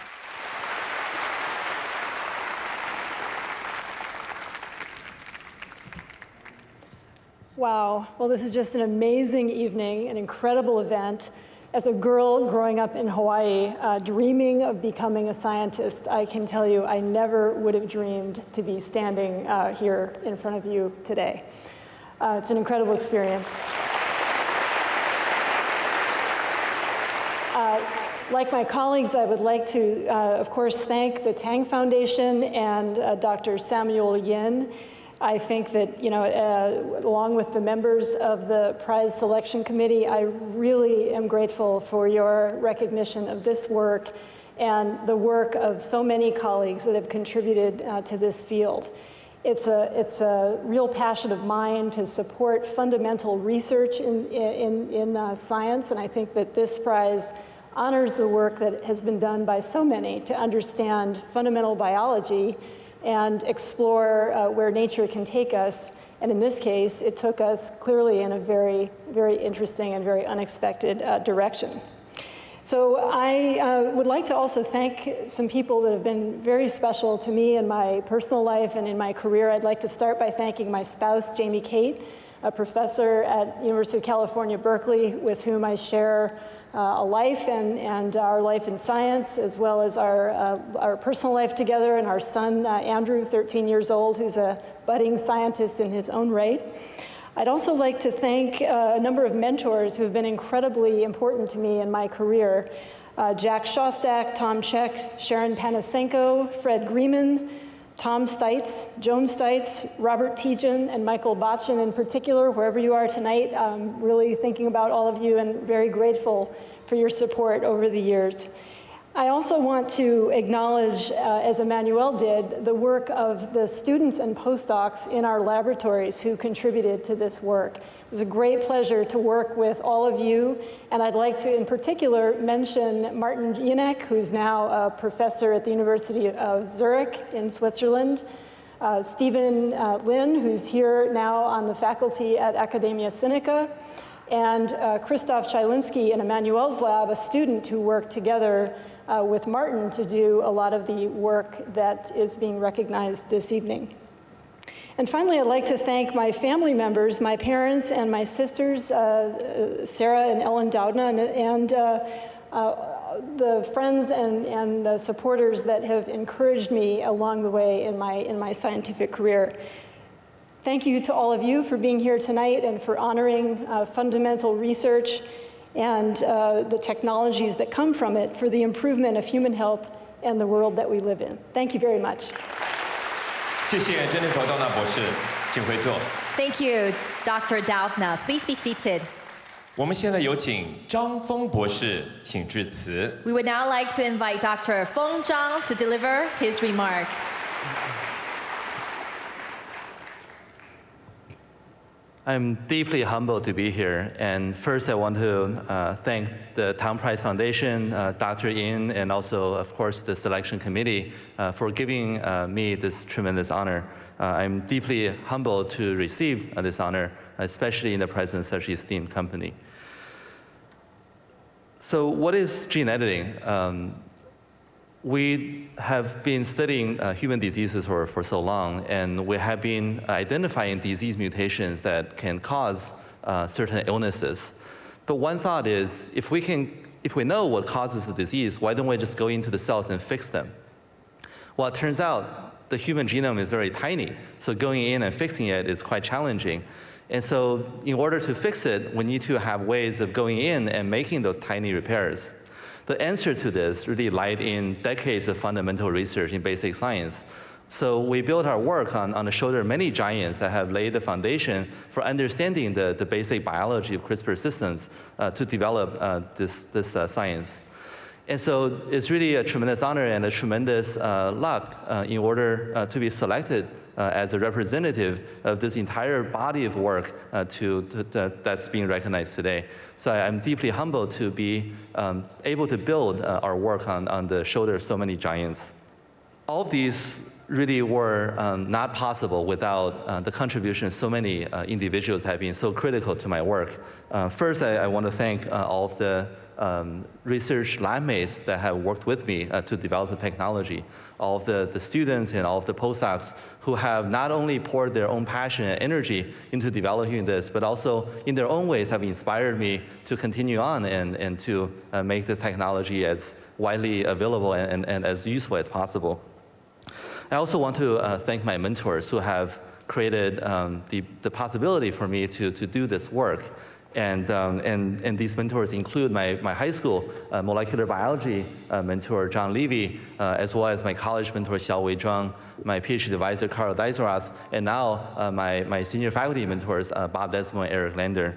Wow, well, this is just an amazing evening, an incredible event. As a girl growing up in Hawaii, dreaming of becoming a scientist, I can tell you I never would have dreamed to be standing here in front of you today. It's an incredible experience. Like my colleagues, I would like to, of course, thank the Tang Foundation and Dr. Samuel Yin. I think that, along with the members of the prize selection committee, I really am grateful for your recognition of this work and the work of so many colleagues that have contributed to this field. It's a real passion of mine to support fundamental research in science, and I think that this prize honors the work that has been done by so many to understand fundamental biology and explore where nature can take us. And in this case, it took us clearly in a very, very interesting and very unexpected direction. So I would like to also thank some people that have been very special to me in my personal life and in my career. I'd like to start by thanking my spouse, Jamie Kate, a professor at University of California, Berkeley, with whom I share a life and our life in science, as well as our personal life together, and our son, Andrew, 13 years old, who's a budding scientist in his own right. I'd also like to thank a number of mentors who have been incredibly important to me in my career. Jack Shostak, Tom Check, Sharon Panasenko, Fred Grieman, Tom Stites, Joan Stites, Robert Tejan, and Michael Botchin in particular, wherever you are tonight. I'm really thinking about all of you and very grateful for your support over the years. I also want to acknowledge, as Emmanuel did, the work of the students and postdocs in our laboratories who contributed to this work. It was a great pleasure to work with all of you, and I'd like to, in particular, mention Martin Janek, who's now a professor at the University of Zurich in Switzerland, Stephen Lin, who's here now on the faculty at Academia Sinica, and Christoph Chylinski in Emmanuel's lab, a student who worked together with Martin to do a lot of the work that is being recognized this evening. And finally, I'd like to thank my family members, my parents and my sisters, Sarah and Ellen Doudna, and the friends and the supporters that have encouraged me along the way in my scientific career. Thank you to all of you for being here tonight and for honoring fundamental research and the technologies that come from it for the improvement of human health and the world that we live in. Thank you very much. 谢谢 Jennifer 道纳博士，请回座。 Thank you, Dr. Doudna. Please be seated. 我们现在有请张峰博士，请致辞。 We would now like to invite Dr. Feng Zhang to deliver his remarks. I'm deeply humbled to be here, and first I want to thank the Tang Prize Foundation, Dr. Yin, and also, of course, the selection committee for giving me this tremendous honor. I'm deeply humbled to receive this honor, especially in the presence of such esteemed company. So what is gene editing? We have been studying human diseases for so long, and we have been identifying disease mutations that can cause certain illnesses. But one thought is, if we know what causes the disease, why don't we just go into the cells and fix them? Well, it turns out the human genome is very tiny, so going in and fixing it is quite challenging. And so in order to fix it, we need to have ways of going in and making those tiny repairs. The answer to this really lied in decades of fundamental research in basic science. So we built our work on the shoulder of many giants that have laid the foundation for understanding the basic biology of CRISPR systems to develop this science. And so it's really a tremendous honor and a tremendous luck in order to be selected as a representative of this entire body of work that's being recognized today. So I'm deeply humbled to be able to build our work on the shoulder of so many giants. All of these really were not possible without the contribution so many individuals have been so critical to my work. First, I want to thank all of the research lab mates that have worked with me to develop the technology, all of the students and all of the postdocs who have not only poured their own passion and energy into developing this, but also in their own ways have inspired me to continue on and to make this technology as widely available and as useful as possible. I also want to thank my mentors who have created the possibility for me to do this work. And these mentors include my high school molecular biology mentor, John Levy, as well as my college mentor, Xiaowei Zhuang, my PhD advisor, Carl Dijsselrath, and now my senior faculty mentors, Bob Desmo and Eric Lander.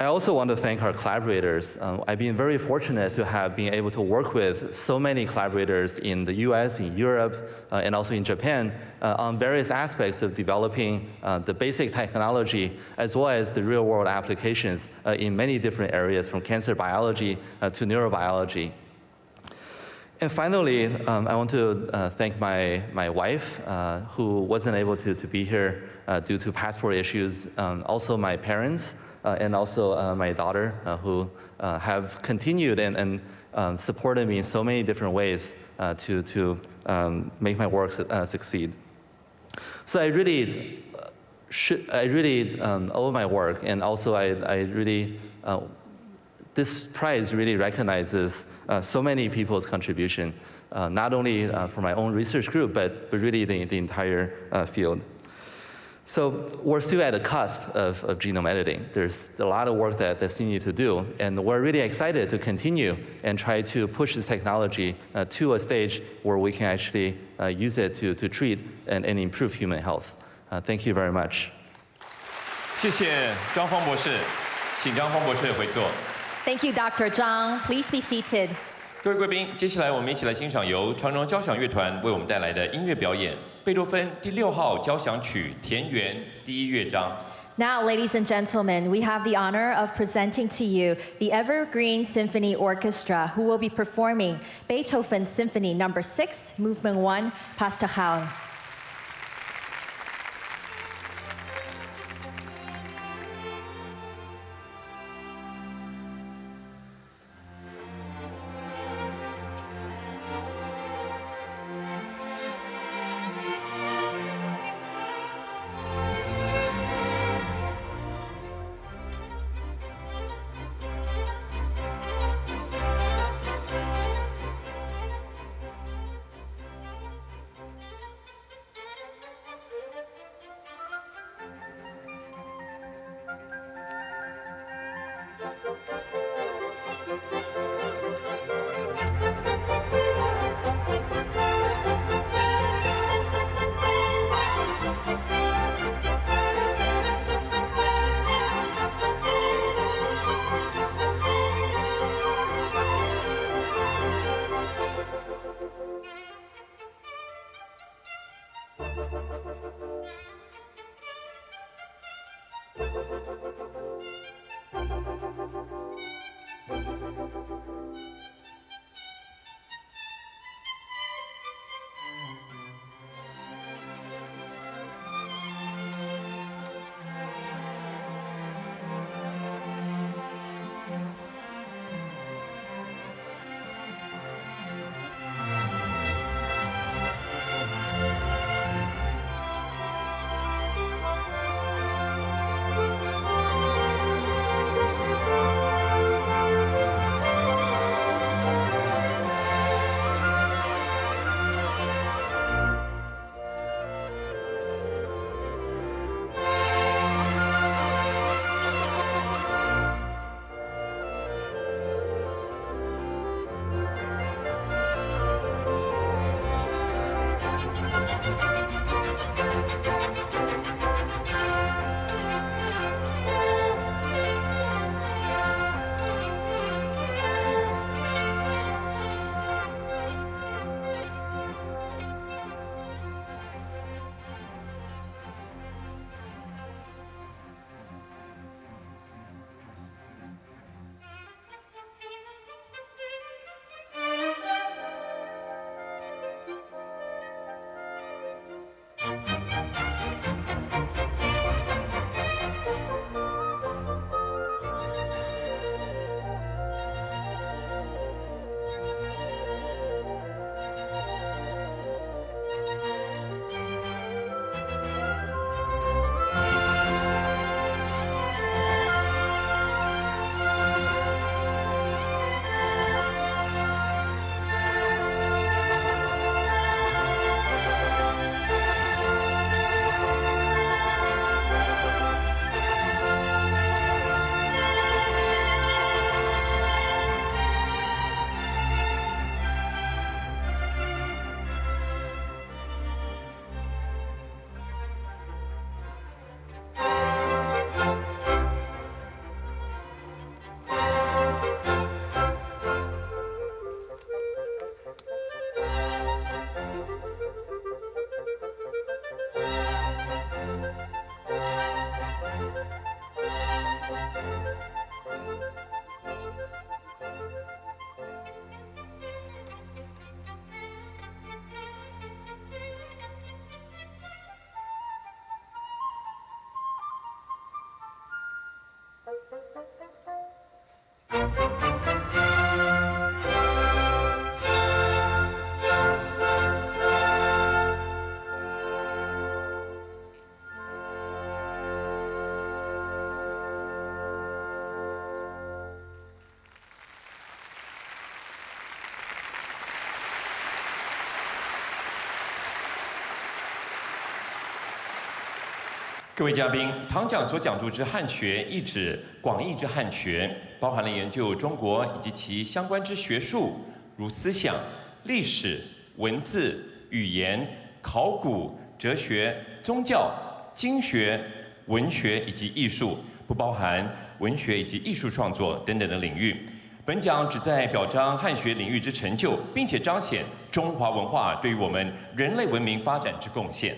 I also want to thank our collaborators. I've been very fortunate to have been able to work with so many collaborators in the US, in Europe, and also in Japan on various aspects of developing the basic technology as well as the real-world applications in many different areas, from cancer biology to neurobiology. And finally, I want to thank my wife, who wasn't able to be here due to passport issues, also my parents, and also my daughter, who have continued and supported me in so many different ways to make my work succeed. So I really owe my work, and also I really, this prize really recognizes so many people's contribution, not only for my own research group, but really the entire field. So we're still at the cusp of genome editing. There's a lot of work that still need to do, and we're really excited to continue and try to push this technology to a stage where we can actually use it to treat and improve human health. Thank you very much. 谢谢张峰博士，请张峰博士回座。 Thank you, Dr. Zhang. Please be seated. 各位贵宾，接下来我们一起来欣赏由长荣交响乐团为我们带来的音乐表演。 贝多芬第6号交响曲田园第1乐章。 Now, ladies and gentlemen, we have the honor of presenting to you the Evergreen Symphony Orchestra, who will be performing Beethoven's Symphony No. 6, Movement 1, Pastoral. 各位嘉宾，唐讲所讲述之汉学，意指广义之汉学，包含了研究中国以及其相关之学术，如思想、历史、文字、语言、考古、哲学、宗教、经学、文学以及艺术，不包含文学以及艺术创作等等的领域。本奖旨在表彰汉学领域之成就，并且彰显中华文化对于我们人类文明发展之贡献。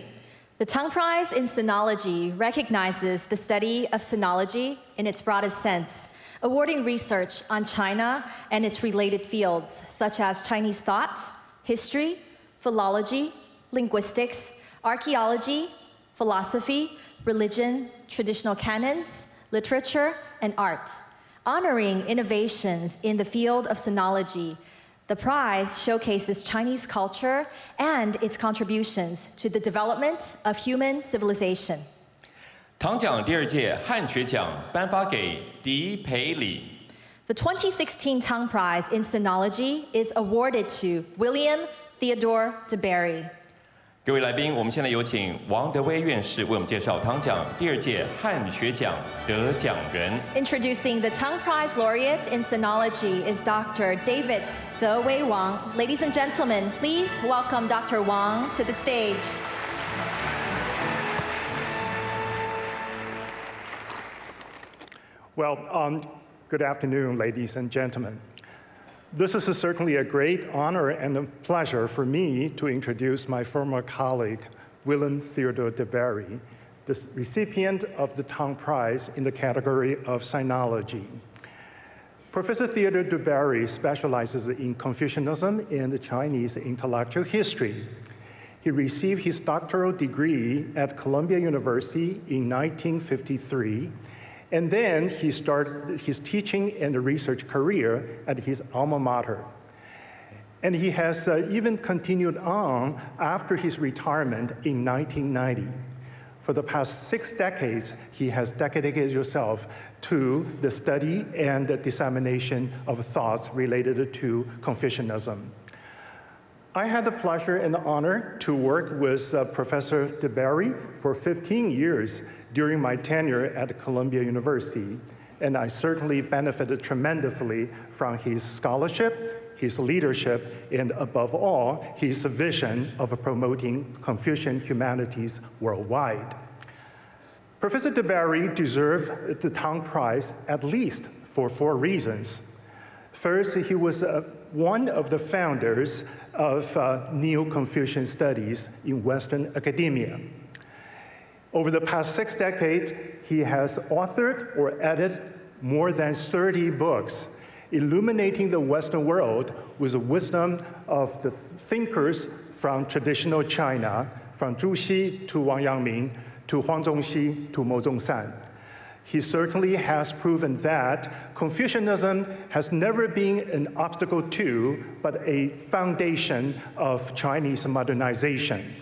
The Tang Prize in Sinology recognizes the study of sinology in its broadest sense, awarding research on China and its related fields, such as Chinese thought, history, philology, linguistics, archaeology, philosophy, religion, traditional canons, literature, and art. Honoring innovations in the field of sinology, the prize showcases Chinese culture and its contributions to the development of human civilization. 唐奖第二届汉学奖颁发给狄培里。The 2016 Tang Prize in Sinology is awarded to William Theodore de Berry. 各位来宾，我们现在有请王德威院士为我们介绍唐奖第二届汉学奖得奖人。Introducing the Tang Prize laureate in Sinology is Dr. David De Wei Wang. Ladies and gentlemen, please welcome Dr. Wang to the stage. Well, good afternoon, ladies and gentlemen. This is certainly a great honor and a pleasure for me to introduce my former colleague, William Theodore de Berry, the recipient of the Tang Prize in the category of Sinology. Professor Theodore de Berry specializes in Confucianism and Chinese intellectual history. He received his doctoral degree at Columbia University in 1953, and then he started his teaching and research career at his alma mater. And he has even continued on after his retirement in 1990. For the past 6 decades, he has dedicated himself to the study and the dissemination of thoughts related to Confucianism. I had the pleasure and the honor to work with Professor de Berry for 15 years during my tenure at Columbia University, and I certainly benefited tremendously from his scholarship, his leadership, and above all, his vision of promoting Confucian humanities worldwide. Professor de Berry deserved the Tang Prize at least for 4 reasons. First, he was one of the founders of Neo-Confucian studies in Western academia. Over the past 6 decades, he has authored or edited more than 30 books, illuminating the Western world with the wisdom of the thinkers from traditional China, from Zhu Xi to Wang Yangming, to Huang Zongxi to Mo Zongsan. He certainly has proven that Confucianism has never been an obstacle to, but a foundation of Chinese modernization.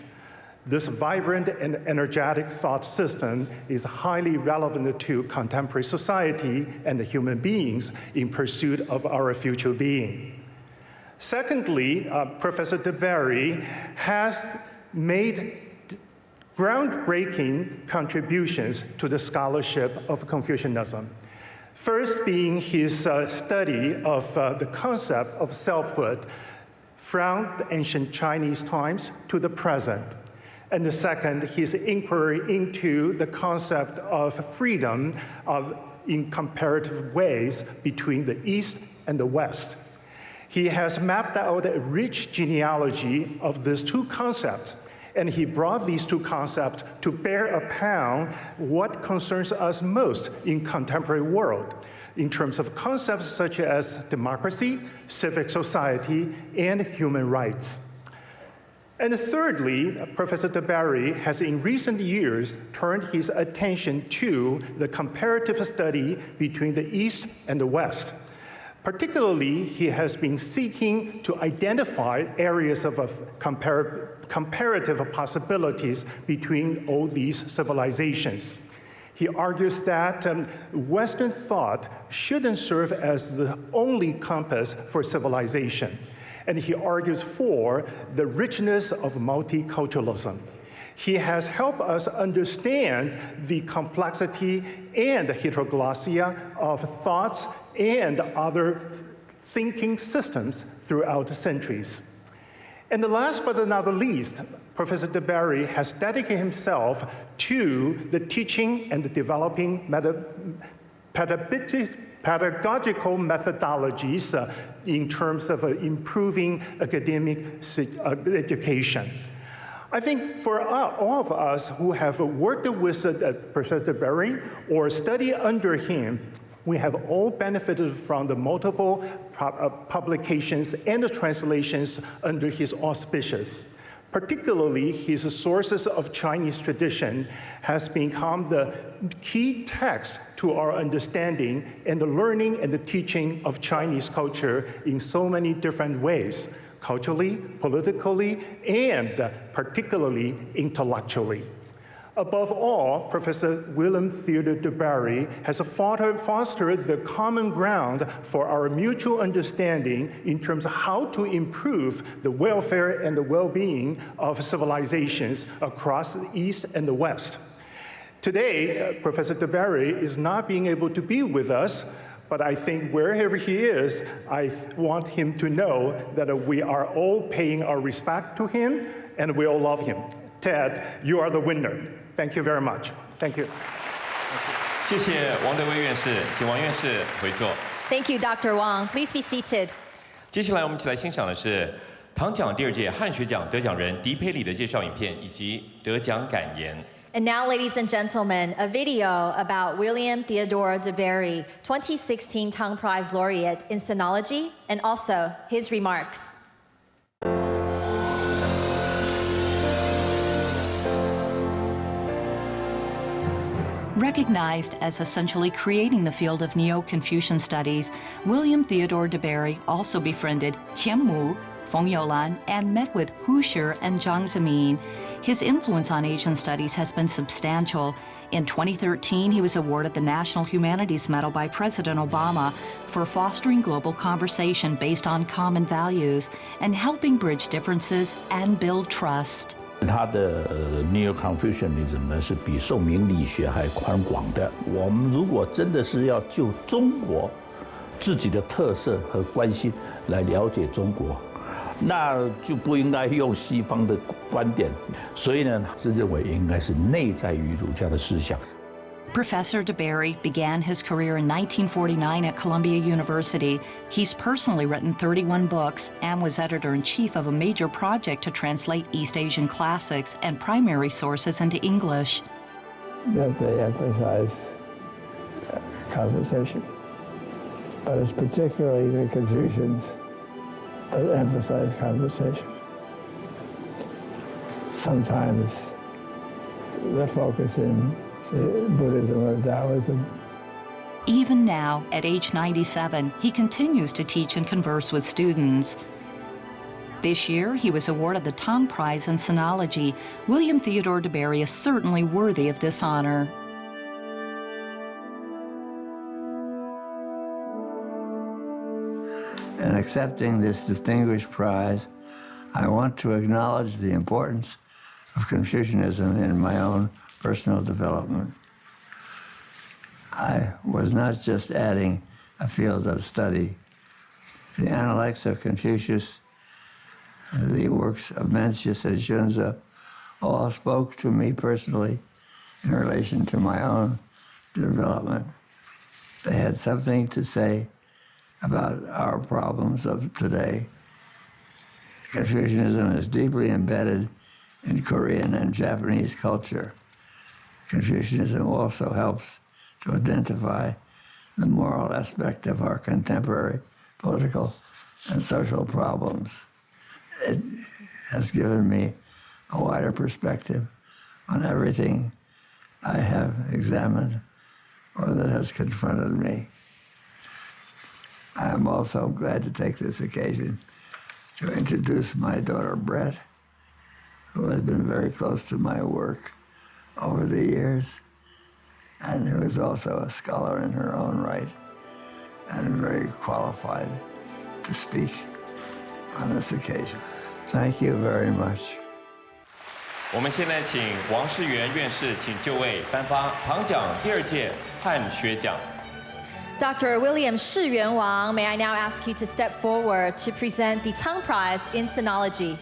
This vibrant and energetic thought system is highly relevant to contemporary society and the human beings in pursuit of our future being. Secondly, Professor de Berry has made groundbreaking contributions to the scholarship of Confucianism. First being his study of the concept of selfhood from the ancient Chinese times to the present. And the second, his inquiry into the concept of freedom in comparative ways between the East and the West. He has mapped out a rich genealogy of these 2 concepts, and he brought these 2 concepts to bear upon what concerns us most in contemporary world, in terms of concepts such as democracy, civic society, and human rights. And thirdly, Professor de Berry has in recent years turned his attention to the comparative study between the East and the West. Particularly, he has been seeking to identify areas of comparative possibilities between all these civilizations. He argues that Western thought shouldn't serve as the only compass for civilization. And he argues for the richness of multiculturalism. He has helped us understand the complexity and heteroglossia of thoughts and other thinking systems throughout the centuries. And the last but not the least, Professor DeBerry has dedicated himself to the teaching and the developing pedagogical methodologies in terms of improving academic education. I think for all of us who have worked with Professor DeBerry or studied under him, we have all benefited from the multiple publications and the translations under his auspices. Particularly, his sources of Chinese tradition has become the key text to our understanding and the learning and the teaching of Chinese culture in so many different ways, culturally, politically, and particularly intellectually. Above all, Professor William Theodore DeBerry has fostered the common ground for our mutual understanding in terms of how to improve the welfare and the well-being of civilizations across the East and the West. Today, Professor DeBerry is not being able to be with us, but I think wherever he is, I want him to know that we are all paying our respect to him and we all love him. Ted, you are the winner. Thank you very much. Thank you. 谢谢王德威院士，请王院士回座。 Thank you, Dr. Wang. Please be seated. 接下来我们一起来欣赏的是唐奖第2届汉学奖得奖人狄佩里的介绍影片以及得奖感言。 And now, ladies and gentlemen, a video about William Theodore DeBerry, 2016 Tang Prize laureate in sinology, and also his remarks. Recognized as essentially creating the field of Neo-Confucian studies, William Theodore DeBerry also befriended Qian Mu, Feng Youlan, and met with Hu Shi and Jiang Zemin. His influence on Asian studies has been substantial. In 2013, he was awarded the National Humanities Medal by President Obama for fostering global conversation based on common values and helping bridge differences and build trust. 他的Neo-Confucianism 呢是比受名理学还宽广的。我们如果真的是要就中国自己的特色和关系来了解中国，那就不应该用西方的观点。所以呢，是认为应该是内在于儒家的思想。 Professor DeBerry began his career in 1949 at Columbia University. He's personally written 31 books and was editor-in-chief of a major project to translate East Asian classics and primary sources into English. That they emphasize conversation, but it's particularly the Confucians that emphasize conversation. Sometimes the focus in Buddhism or Taoism. Even now, at age 97, he continues to teach and converse with students. This year, he was awarded the Tang Prize in Sinology. William Theodore DeBerry is certainly worthy of this honor. In accepting this distinguished prize, I want to acknowledge the importance of Confucianism in my own personal development. I was not just adding a field of study. The Analects of Confucius, the works of Mencius and Xunzi, all spoke to me personally in relation to my own development. They had something to say about our problems of today. Confucianism is deeply embedded in Korean and Japanese culture. Confucianism also helps to identify the moral aspect of our contemporary political and social problems. It has given me a wider perspective on everything I have examined or that has confronted me. I am also glad to take this occasion to introduce my daughter, Brett, who has been very close to my work over the years, and who is also a scholar in her own right, and very qualified to speak on this occasion. Thank you very much. 我们现在请王世元院士请就位颁发唐奖第2届汉学奖。Dr. William Shi Yuan Wang, may I now ask you to step forward to present the Tang Prize in Sinology.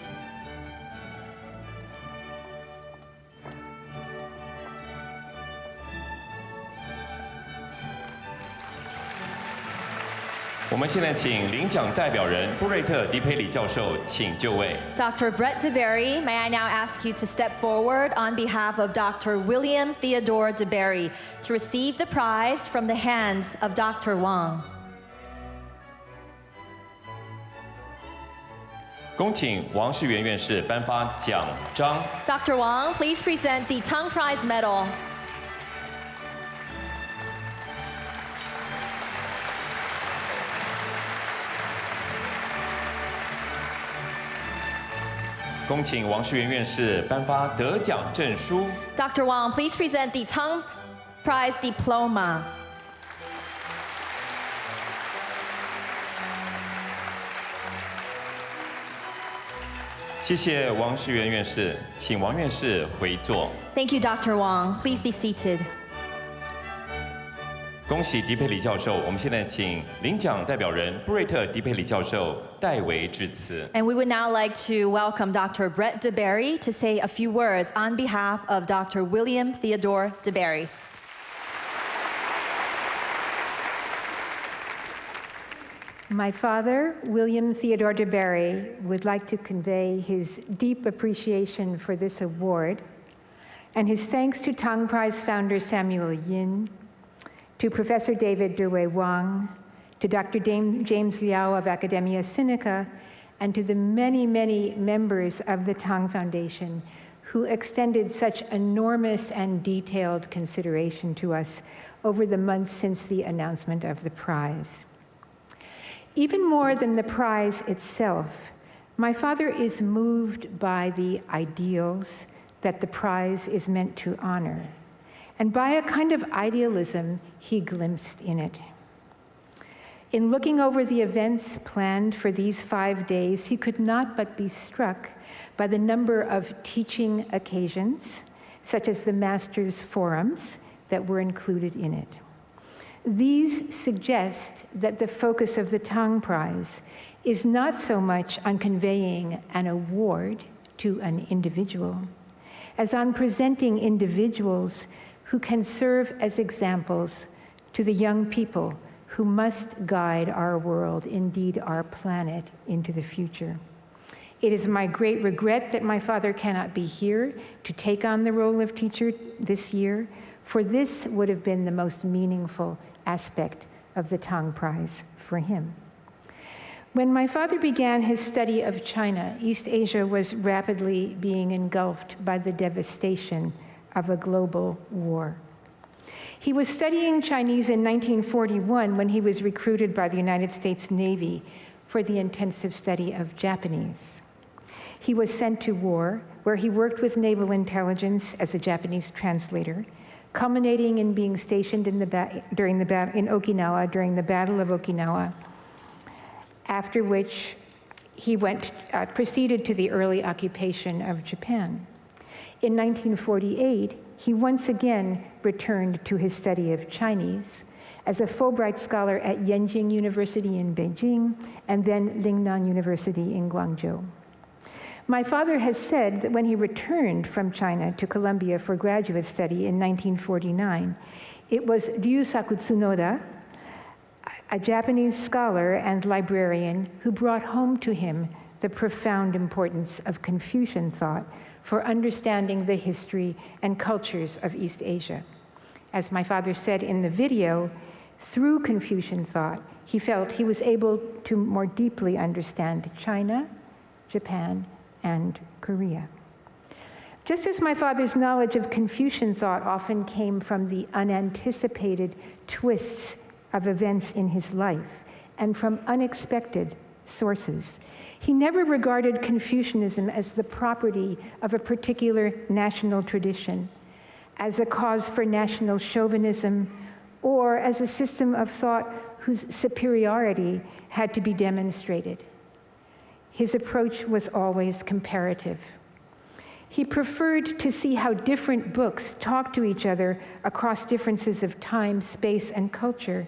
我们现在请领奖代表人布瑞特·迪佩里教授请就位。Dr. Brett DeBerry, may I now ask you to step forward on behalf of Dr. William Theodore DeBerry to receive the prize from the hands of Dr. Wang. 恭请王世元院士颁发奖章。Dr. Wang, please present the Tang Prize medal. 恭请王世元院士颁发得奖证书。Dr. Wang, please present the Tang Prize diploma. 谢谢王世元院士，请王院士回座。Thank you, Dr. Wang. Please be seated. 恭喜迪佩里教授，我们现在请领奖代表人布瑞特·迪佩里教授代为致辞。And we would now like to welcome Dr. Brett DeBerry to say a few words on behalf of Dr. William Theodore DeBerry. My father, William Theodore DeBerry, would like to convey his deep appreciation for this award and his thanks to Tang Prize founder Samuel Yin, to Professor David Dewey Wang, to Dr. James Liao of Academia Sinica, and to the many, many members of the Tang Foundation who extended such enormous and detailed consideration to us over the months since the announcement of the prize. Even more than the prize itself, my father is moved by the ideals that the prize is meant to honor, and by a kind of idealism he glimpsed in it. In looking over the events planned for these 5 days, he could not but be struck by the number of teaching occasions, such as the Masters' Forums, that were included in it. These suggest that the focus of the Tang Prize is not so much on conveying an award to an individual, as on presenting individuals who can serve as examples to the young people who must guide our world, indeed our planet, into the future. It is my great regret that my father cannot be here to take on the role of teacher this year, for this would have been the most meaningful aspect of the Tang Prize for him. When my father began his study of China, East Asia was rapidly being engulfed by the devastation of a global war. He was studying Chinese in 1941 when he was recruited by the United States Navy for the intensive study of Japanese. He was sent to war, where he worked with naval intelligence as a Japanese translator, culminating in being stationed in Okinawa during the Battle of Okinawa, after which he proceeded to the early occupation of Japan. In 1948, he once again returned to his study of Chinese as a Fulbright scholar at Yenjing University in Beijing and then Lingnan University in Guangzhou. My father has said that when he returned from China to Columbia for graduate study in 1949, it was Ryusaku Tsunoda, a Japanese scholar and librarian, who brought home to him the profound importance of Confucian thought for understanding the history and cultures of East Asia. As my father said in the video, through Confucian thought, he felt he was able to more deeply understand China, Japan, and Korea. Just as my father's knowledge of Confucian thought often came from the unanticipated twists of events in his life, and from unexpected sources. He never regarded Confucianism as the property of a particular national tradition, as a cause for national chauvinism, or as a system of thought whose superiority had to be demonstrated. His approach was always comparative. He preferred to see how different books talk to each other across differences of time, space, and culture,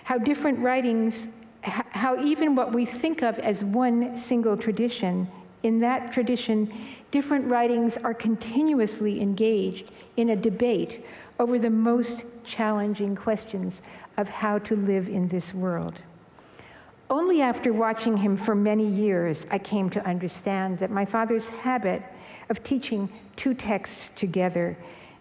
how different writings, how even what we think of as one single tradition, in that tradition, different writings are continuously engaged in a debate over the most challenging questions of how to live in this world. Only after watching him for many years, I came to understand that my father's habit of teaching two texts together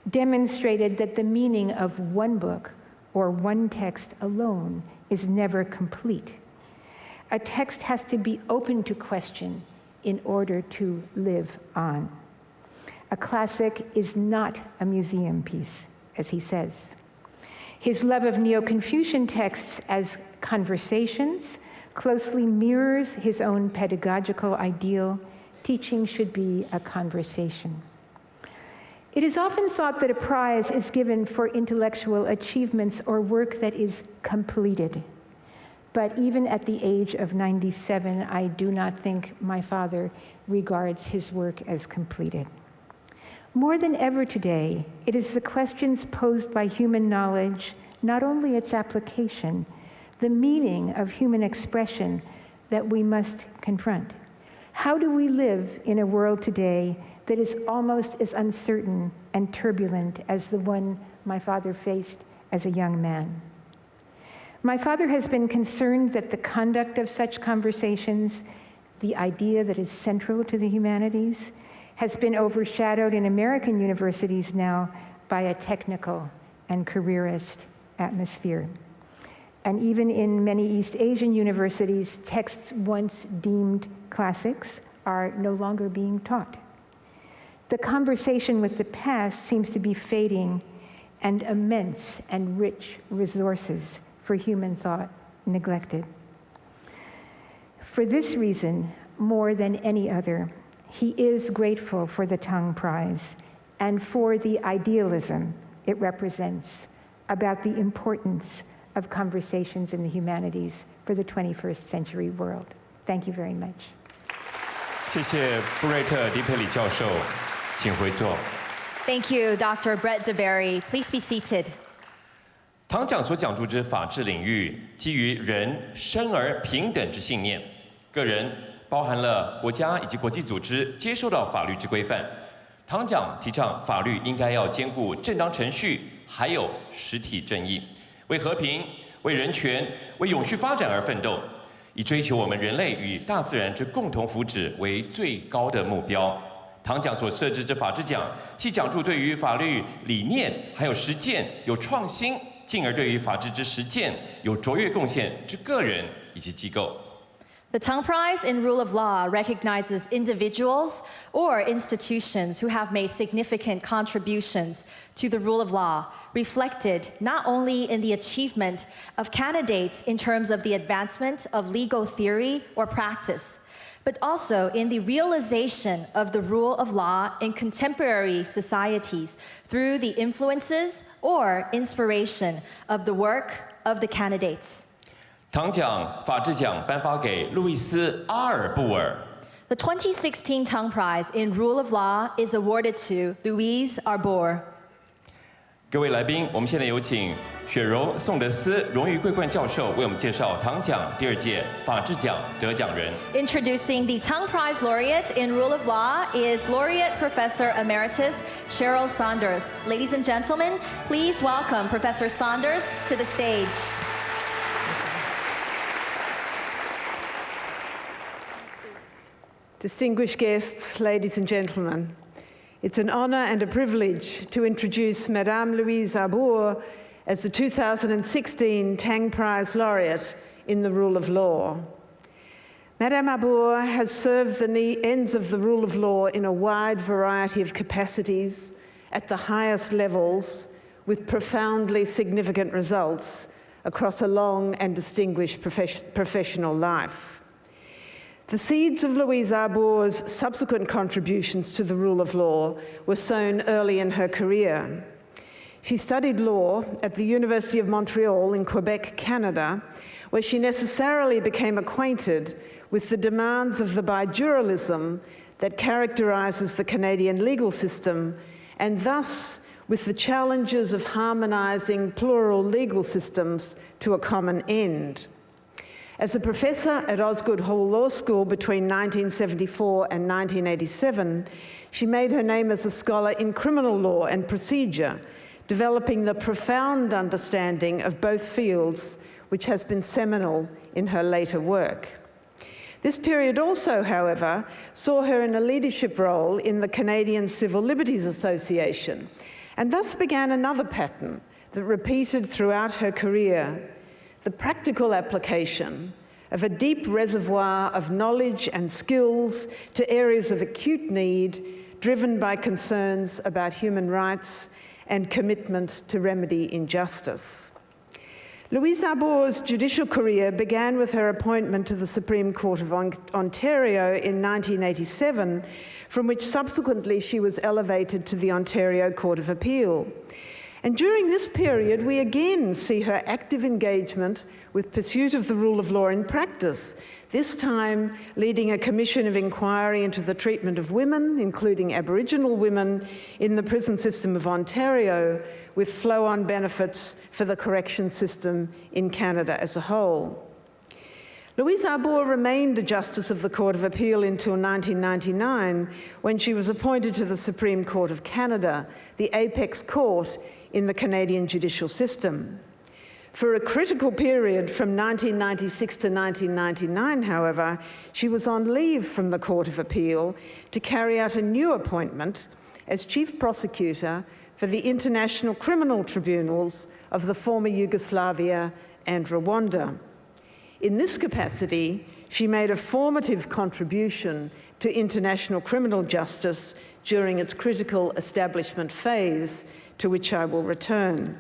demonstrated that the meaning of one book or one text alone is never complete. A text has to be open to question in order to live on. A classic is not a museum piece, as he says. His love of Neo-Confucian texts as conversations closely mirrors his own pedagogical ideal. Teaching should be a conversation. It is often thought that a prize is given for intellectual achievements or work that is completed. But even at the age of 97, I do not think my father regards his work as completed. More than ever today, it is the questions posed by human knowledge, not only its application, the meaning of human expression, that we must confront. How do we live in a world today that is almost as uncertain and turbulent as the one my father faced as a young man? My father has been concerned that the conduct of such conversations, the idea that is central to the humanities, has been overshadowed in American universities now by a technical and careerist atmosphere. And even in many East Asian universities, texts once deemed classics are no longer being taught. The conversation with the past seems to be fading, and immense and rich resources for human thought neglected. For this reason, more than any other, he is grateful for the Tang Prize and for the idealism it represents about the importance of conversations in the humanities for the 21st century world. Thank you very much. 谢谢布瑞特·迪佩里教授，请回座。Thank you, Dr. Brett DeBerry. Please be seated. 唐讲所讲述之法治领域，基于人生而平等之信念，个人包含了国家以及国际组织接受到法律之规范。唐讲提倡法律应该要兼顾正当程序，还有实体正义，为和平、为人权、为永续发展而奋斗，以追求我们人类与大自然之共同福祉为最高的目标。唐讲所设置之法治奖，其讲述对于法律理念还有实践有创新，进而对于法治之实践有卓越贡献之个人以及机构。The Tang Prize in Rule of Law recognizes individuals or institutions who have made significant contributions to the rule of law, reflected not only in the achievement of candidates in terms of the advancement of legal theory or practice, but also in the realization of the rule of law in contemporary societies through the influences or inspiration of the work of the candidates. 唐奖法治奖颁发给路易斯·阿尔布尔。The 2016 Tang Prize in Rule of Law is awarded to Louise Arbour. 各位来宾，我们现在有请雪柔·宋德斯荣誉桂冠教授为我们介绍唐奖第2届法治奖得奖人。Introducing the Tang Prize laureate in Rule of Law is Laureate Professor Emeritus Cheryl Saunders. Ladies and gentlemen, please welcome Professor Saunders to the stage. Distinguished guests, ladies and gentlemen, it's an honor and a privilege to introduce Madame Louise Arbour as the 2016 Tang Prize laureate in the rule of law. Madame Arbour has served the ends of the rule of law in a wide variety of capacities at the highest levels with profoundly significant results across a long and distinguished professional life. The seeds of Louise Arbour's subsequent contributions to the rule of law were sown early in her career. She studied law at the University of Montreal in Quebec, Canada, where she necessarily became acquainted with the demands of the bijuralism that characterizes the Canadian legal system, and thus with the challenges of harmonizing plural legal systems to a common end. As a professor at Osgoode Hall Law School between 1974 and 1987, she made her name as a scholar in criminal law and procedure, developing the profound understanding of both fields, which has been seminal in her later work. This period also, however, saw her in a leadership role in the Canadian Civil Liberties Association, and thus began another pattern that repeated throughout her career: the practical application of a deep reservoir of knowledge and skills to areas of acute need, driven by concerns about human rights and commitment to remedy injustice. Louise Arbour's judicial career began with her appointment to the Supreme Court of Ontario in 1987, from which subsequently she was elevated to the Ontario Court of Appeal. And during this period, we again see her active engagement with pursuit of the rule of law in practice, this time leading a commission of inquiry into the treatment of women, including Aboriginal women, in the prison system of Ontario, with flow-on benefits for the correction system in Canada as a whole. Louise Arbour remained a Justice of the Court of Appeal until 1999, when she was appointed to the Supreme Court of Canada, the apex court in the Canadian judicial system. For a critical period from 1996 to 1999, however, she was on leave from the Court of Appeal to carry out a new appointment as Chief Prosecutor for the International Criminal Tribunals of the former Yugoslavia and Rwanda. In this capacity, she made a formative contribution to international criminal justice during its critical establishment phase, to which I will return.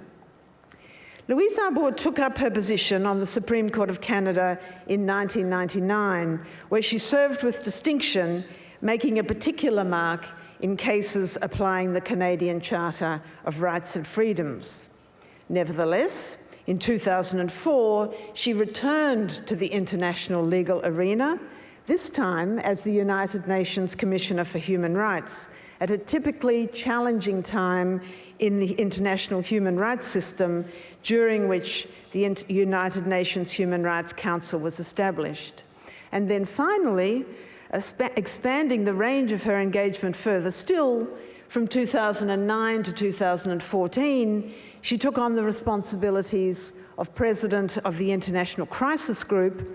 Louise Arbour took up her position on the Supreme Court of Canada in 1999, where she served with distinction, making a particular mark in cases applying the Canadian Charter of Rights and Freedoms. Nevertheless, in 2004, she returned to the international legal arena, this time as the United Nations Commissioner for Human Rights, at a typically challenging time in the international human rights system, during which the United Nations Human Rights Council was established. And then finally, expanding the range of her engagement further still, from 2009 to 2014, she took on the responsibilities of President of the International Crisis Group,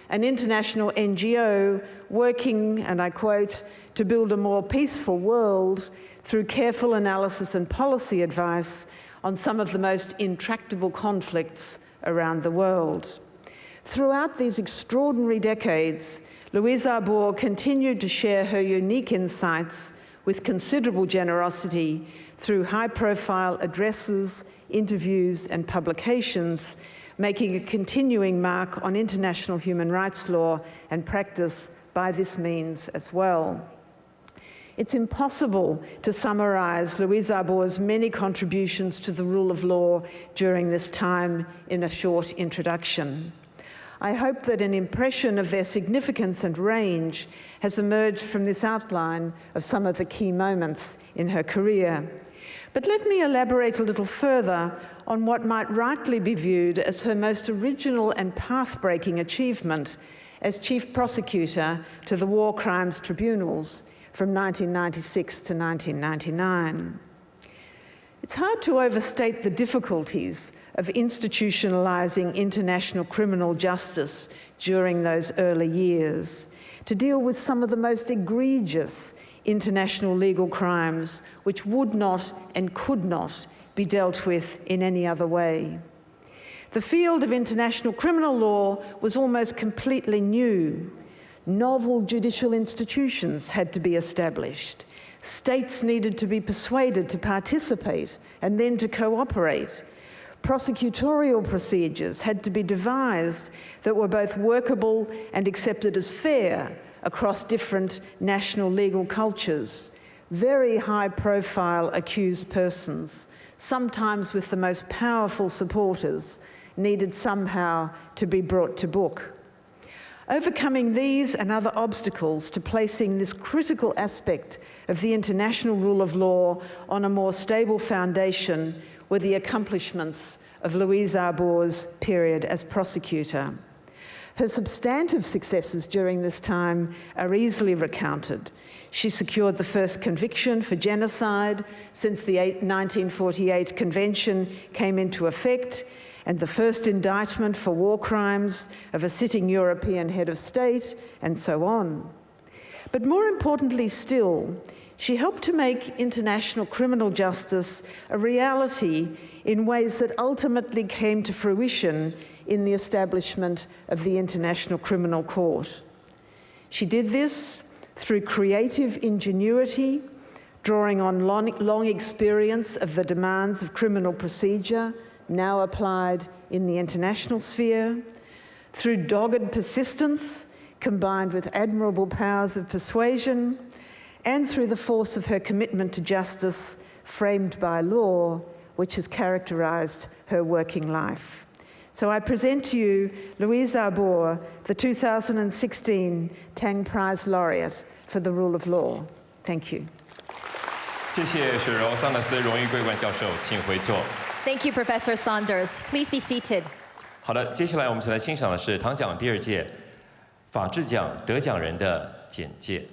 an international NGO working, and I quote, to build a more peaceful world through careful analysis and policy advice on some of the most intractable conflicts around the world. Throughout these extraordinary decades, Louise Arbour continued to share her unique insights with considerable generosity through high-profile addresses, interviews, and publications, making a continuing mark on international human rights law and practice by this means as well. It's impossible to summarize Louise Arbour's many contributions to the rule of law during this time in a short introduction. I hope that an impression of their significance and range has emerged from this outline of some of the key moments in her career. But let me elaborate a little further on what might rightly be viewed as her most original and path-breaking achievement as Chief Prosecutor to the War Crimes Tribunals from 1996 to 1999. It's hard to overstate the difficulties of institutionalizing international criminal justice during those early years, to deal with some of the most egregious international legal crimes which would not and could not be dealt with in any other way. The field of international criminal law was almost completely new. Novel judicial institutions had to be established. States needed to be persuaded to participate and then to cooperate. prosecutorial procedures had to be devised that were both workable and accepted as fair across different national legal cultures. Very high-profile accused persons, sometimes with the most powerful supporters, needed somehow to be brought to book. Overcoming these and other obstacles to placing this critical aspect of the international rule of law on a more stable foundation were the accomplishments of Louise Arbour's period as prosecutor. Her substantive successes during this time are easily recounted. She secured the first conviction for genocide since the 1948 Convention came into effect, and the first indictment for war crimes of a sitting European head of state, and so on. But more importantly still, she helped to make international criminal justice a reality in ways that ultimately came to fruition in the establishment of the International Criminal Court. She did this through creative ingenuity, drawing on long experience of the demands of criminal procedure, now applied in the international sphere, through dogged persistence combined with admirable powers of persuasion, and through the force of her commitment to justice framed by law, which has characterized her working life. So I present to you Louise Arbour, the 2016 Tang Prize Laureate for the Rule of Law. Thank you. 谢谢雪柔桑德斯荣誉桂冠教授，请回座。 Thank you, Professor Saunders. Please be seated. 好的，接下来我们一起来欣赏的是唐奖第2届法治奖得奖人的简介。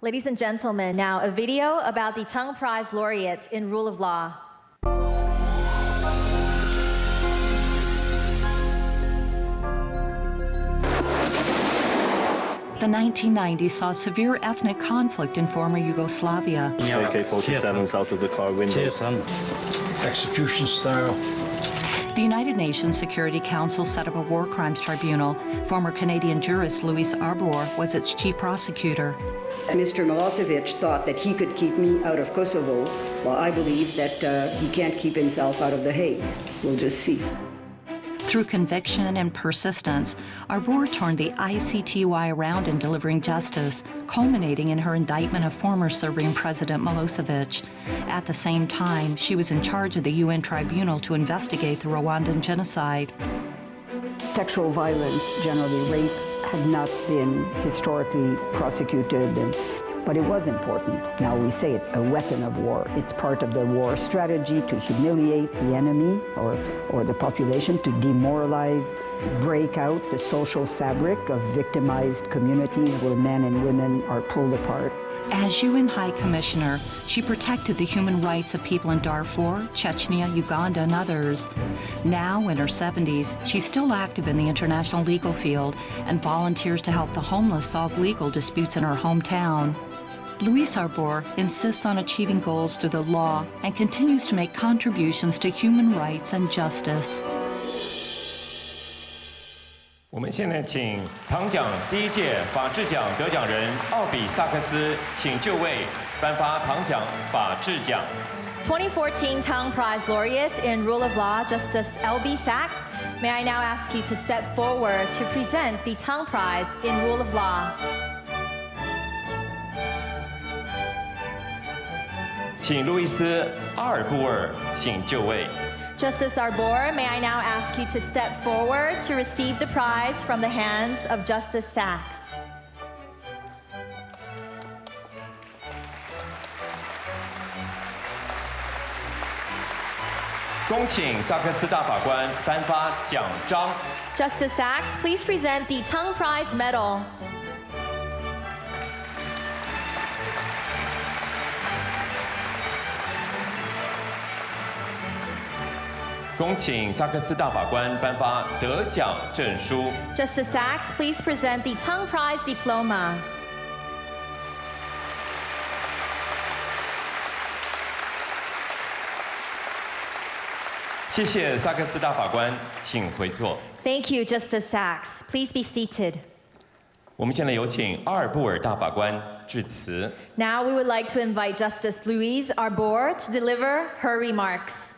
Ladies and gentlemen, now a video about the Tang Prize laureate in Rule of Law. The 1990s saw severe ethnic conflict in former Yugoslavia. AK-47s out of the car windows. Execution style. The United Nations Security Council set up a war crimes tribunal. Former Canadian jurist Louise Arbour was its chief prosecutor. Mr. Milosevic thought that he could keep me out of Kosovo. Well, I believe that he can't keep himself out of The Hague. We'll just see. Through conviction and persistence, Arbour turned the ICTY around in delivering justice, culminating in her indictment of former Serbian President Milosevic. At the same time, she was in charge of the UN tribunal to investigate the Rwandan genocide. Sexual violence, generally rape, had not been historically prosecuted, but it was important. Now we say it, a weapon of war. It's part of the war strategy to humiliate the enemy or the population, to demoralize, break out the social fabric of victimized communities where men and women are pulled apart. As UN High Commissioner, she protected the human rights of people in Darfur, Chechnya, Uganda, and others. Now, in her 70s, she's still active in the international legal field and volunteers to help the homeless solve legal disputes in her hometown. Louise Arbour insists on achieving goals through the law and continues to make contributions to human rights and justice. 我们现在请唐奖第1届法治奖得奖人奥比萨克斯，请就位颁发唐奖法治奖。 2014 Tang Prize laureate in Rule of Law, Justice L.B. Sachs. May I now ask you to step forward to present the Tang Prize in Rule of Law. 请路易斯·阿尔布尔，请就位。 Justice Arbour, may I now ask you to step forward to receive the prize from the hands of Justice Sachs. 恭请萨克斯大法官颁发奖章。 Justice Sachs, please present the Tang Prize Medal. 恭请萨克斯大法官颁发得奖证书。 Justice Sachs, please present the Tang Prize Diploma. 谢谢萨克斯大法官，请回座。 Thank you, Justice Sachs. Please be seated. 我们现在有请阿尔布尔大法官致辞。 Now we would like to invite Justice Louise Arbour to deliver her remarks.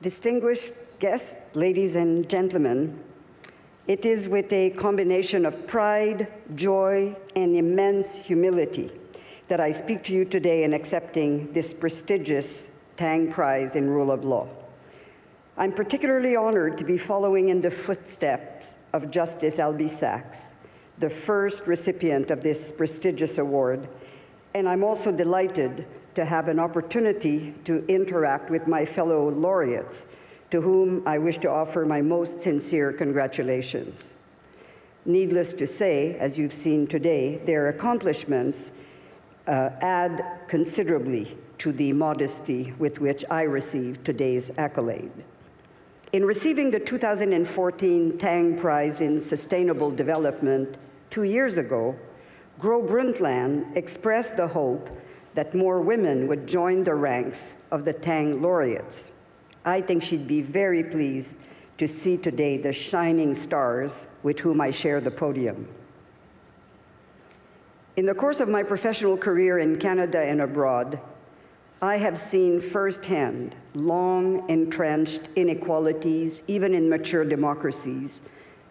Distinguished guests, ladies and gentlemen, it is with a combination of pride, joy, and immense humility that I speak to you today in accepting this prestigious Tang Prize in Rule of Law. I'm particularly honored to be following in the footsteps of Justice Albie Sachs, the first recipient of this prestigious award, and I'm also delighted to have an opportunity to interact with my fellow laureates, to whom I wish to offer my most sincere congratulations. Needless to say, as you've seen today, their accomplishments add considerably to the modesty with which I received today's accolade. In receiving the 2014 Tang Prize in Sustainable Development 2 years ago, Gro Brundtland expressed the hope that more women would join the ranks of the Tang laureates. I think she'd be very pleased to see today the shining stars with whom I share the podium. In the course of my professional career in Canada and abroad, I have seen firsthand long entrenched inequalities, even in mature democracies,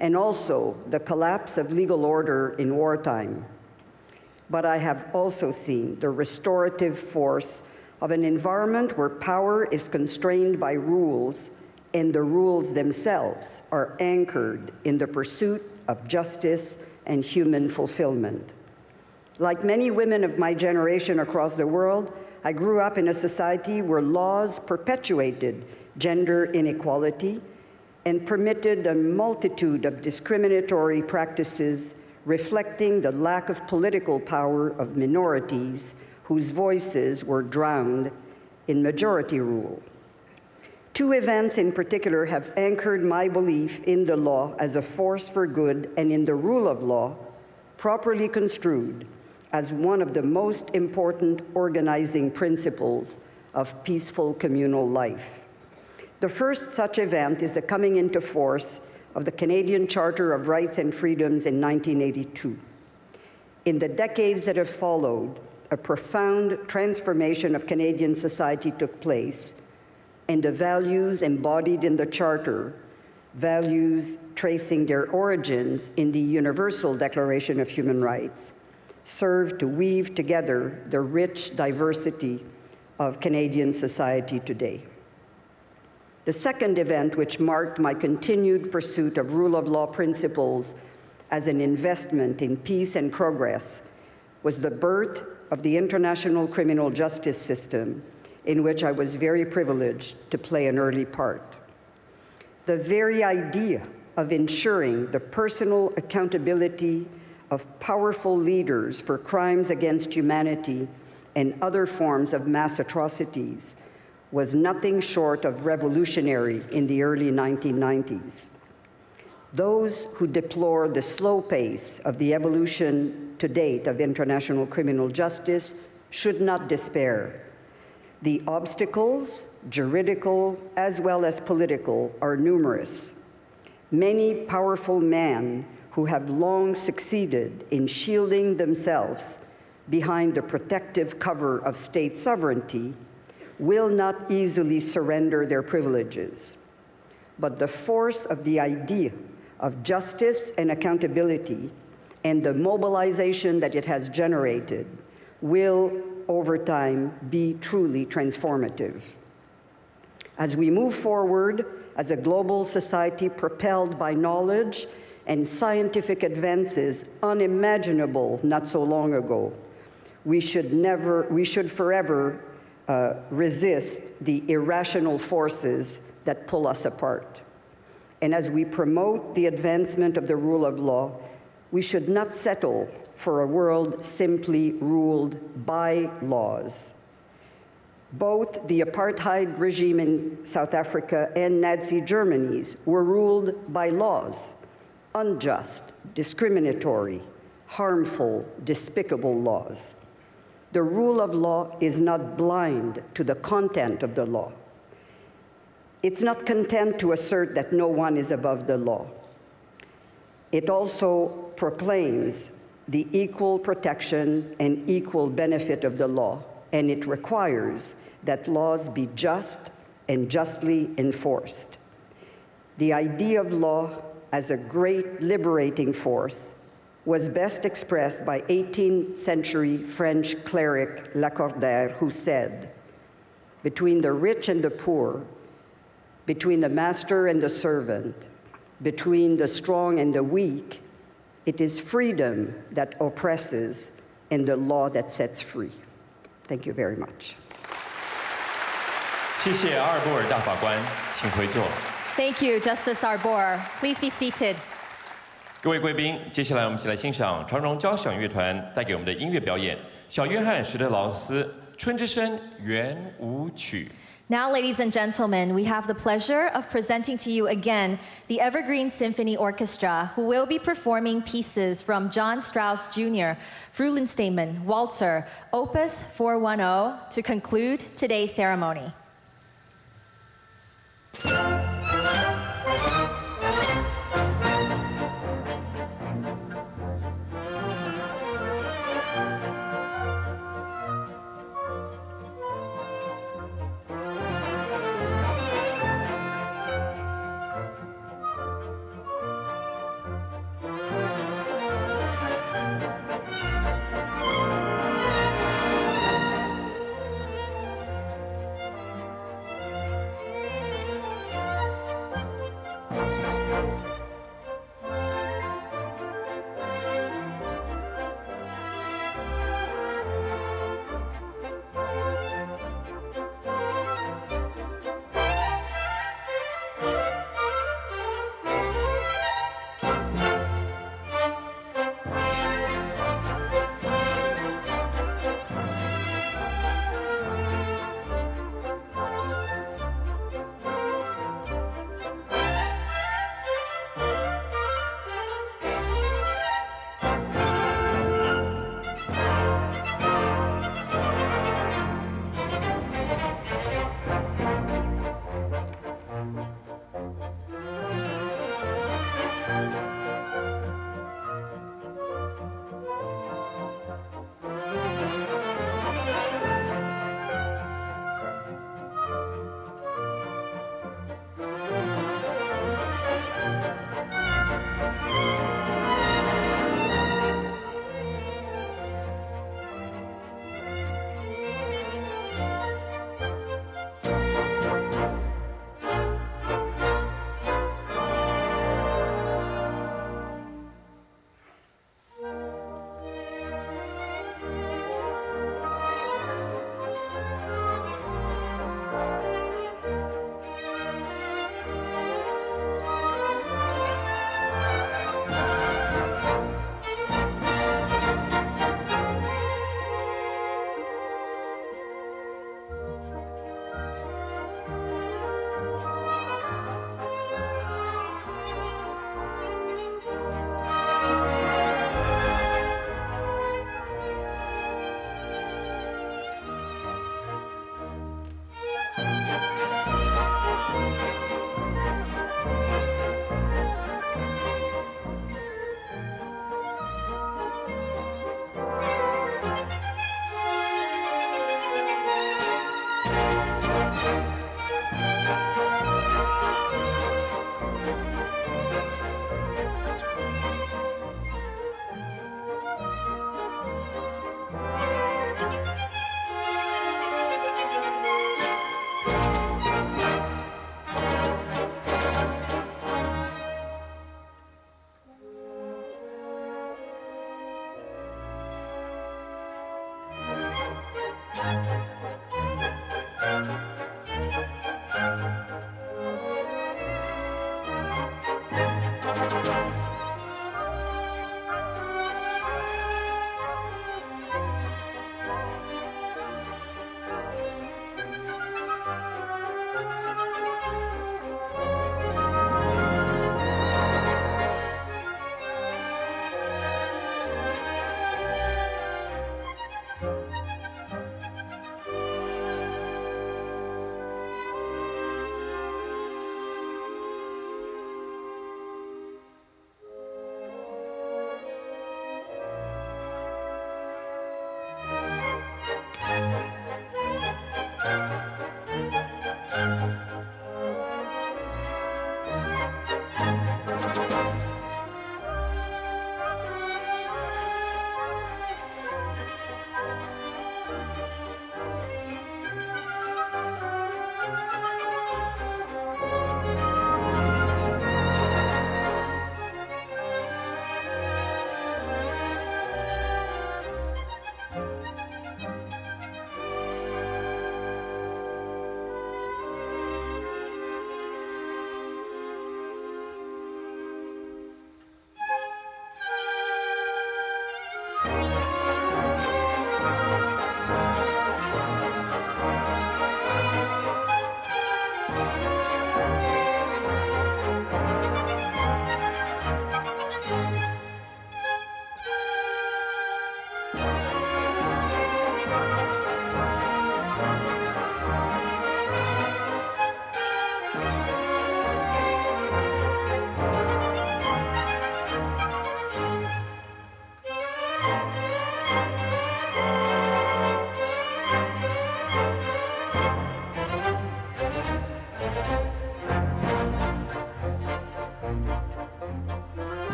and also the collapse of legal order in wartime. But I have also seen the restorative force of an environment where power is constrained by rules, and the rules themselves are anchored in the pursuit of justice and human fulfillment. Like many women of my generation across the world, I grew up in a society where laws perpetuated gender inequality and permitted a multitude of discriminatory practices reflecting the lack of political power of minorities whose voices were drowned in majority rule. Two events in particular have anchored my belief in the law as a force for good and in the rule of law, properly construed, as one of the most important organizing principles of peaceful communal life. The first such event is the coming into force of the Canadian Charter of Rights and Freedoms in 1982. In the decades that have followed, a profound transformation of Canadian society took place, and the values embodied in the Charter, values tracing their origins in the Universal Declaration of Human Rights, serve to weave together the rich diversity of Canadian society today. The second event, which marked my continued pursuit of rule of law principles as an investment in peace and progress, was the birth of the international criminal justice system, in which I was very privileged to play an early part. The very idea of ensuring the personal accountability of powerful leaders for crimes against humanity and other forms of mass atrocities was nothing short of revolutionary in the early 1990s. Those who deplore the slow pace of the evolution to date of international criminal justice should not despair. The obstacles, juridical as well as political, are numerous. Many powerful men who have long succeeded in shielding themselves behind the protective cover of state sovereignty will not easily surrender their privileges. But the force of the idea of justice and accountability and the mobilization that it has generated will, over time, be truly transformative. As we move forward as a global society propelled by knowledge and scientific advances unimaginable not so long ago, we should forever resist the irrational forces that pull us apart. And as we promote the advancement of the rule of law, we should not settle for a world simply ruled by laws. Both the apartheid regime in South Africa and Nazi Germany's were ruled by laws, unjust, discriminatory, harmful, despicable laws. The rule of law is not blind to the content of the law. It's not content to assert that no one is above the law. It also proclaims the equal protection and equal benefit of the law, and it requires that laws be just, and justly enforced. The idea of law as a great liberating force was best expressed by 18th century French cleric Lacordaire, who said, "Between the rich and the poor, between the master and the servant, between the strong and the weak, it is freedom that oppresses and the law that sets free." Thank you very much. 谢谢阿尔波尔大法官，请回座。 Thank you, Justice Arbor. Please be seated. 各位贵宾，接下来我们一起来欣赏长荣交响乐团带给我们的音乐表演《小约翰史特劳斯春之声圆舞曲》。 Now, ladies and gentlemen, we have the pleasure of presenting to you again the Evergreen Symphony Orchestra, who will be performing pieces from John Strauss Jr., Frühlingsthemen, Waltzer, Opus 410, to conclude today's ceremony.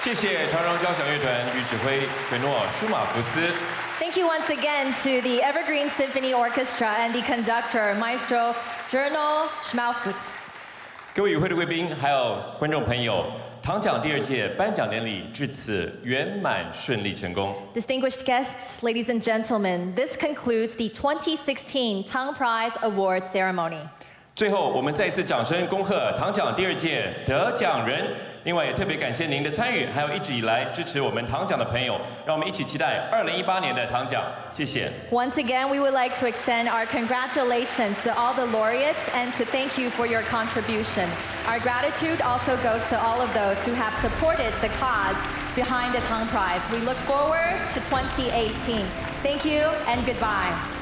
谢谢长荣交响乐团与指挥奎诺舒马福斯。Thank you once again to the Evergreen Symphony Orchestra and the conductor, Maestro Jerno Schmaufus. 各位与会的贵宾，还有观众朋友，唐奖第2届颁奖典礼至此圆满顺利成功。Distinguished guests, ladies and gentlemen, this concludes the 2016 Tang Prize Award ceremony. 最后，我们再一次掌声恭贺唐奖第2届得奖人。另外，也特别感谢您的参与，还有一直以来支持我们唐奖的朋友。让我们一起期待2018年的唐奖。谢谢。Once again, we would like to extend our congratulations to all the laureates and to thank you for your contribution. Our gratitude also goes to all of those who have supported the cause behind the Tang Prize. We look forward to 2018. Thank you and goodbye.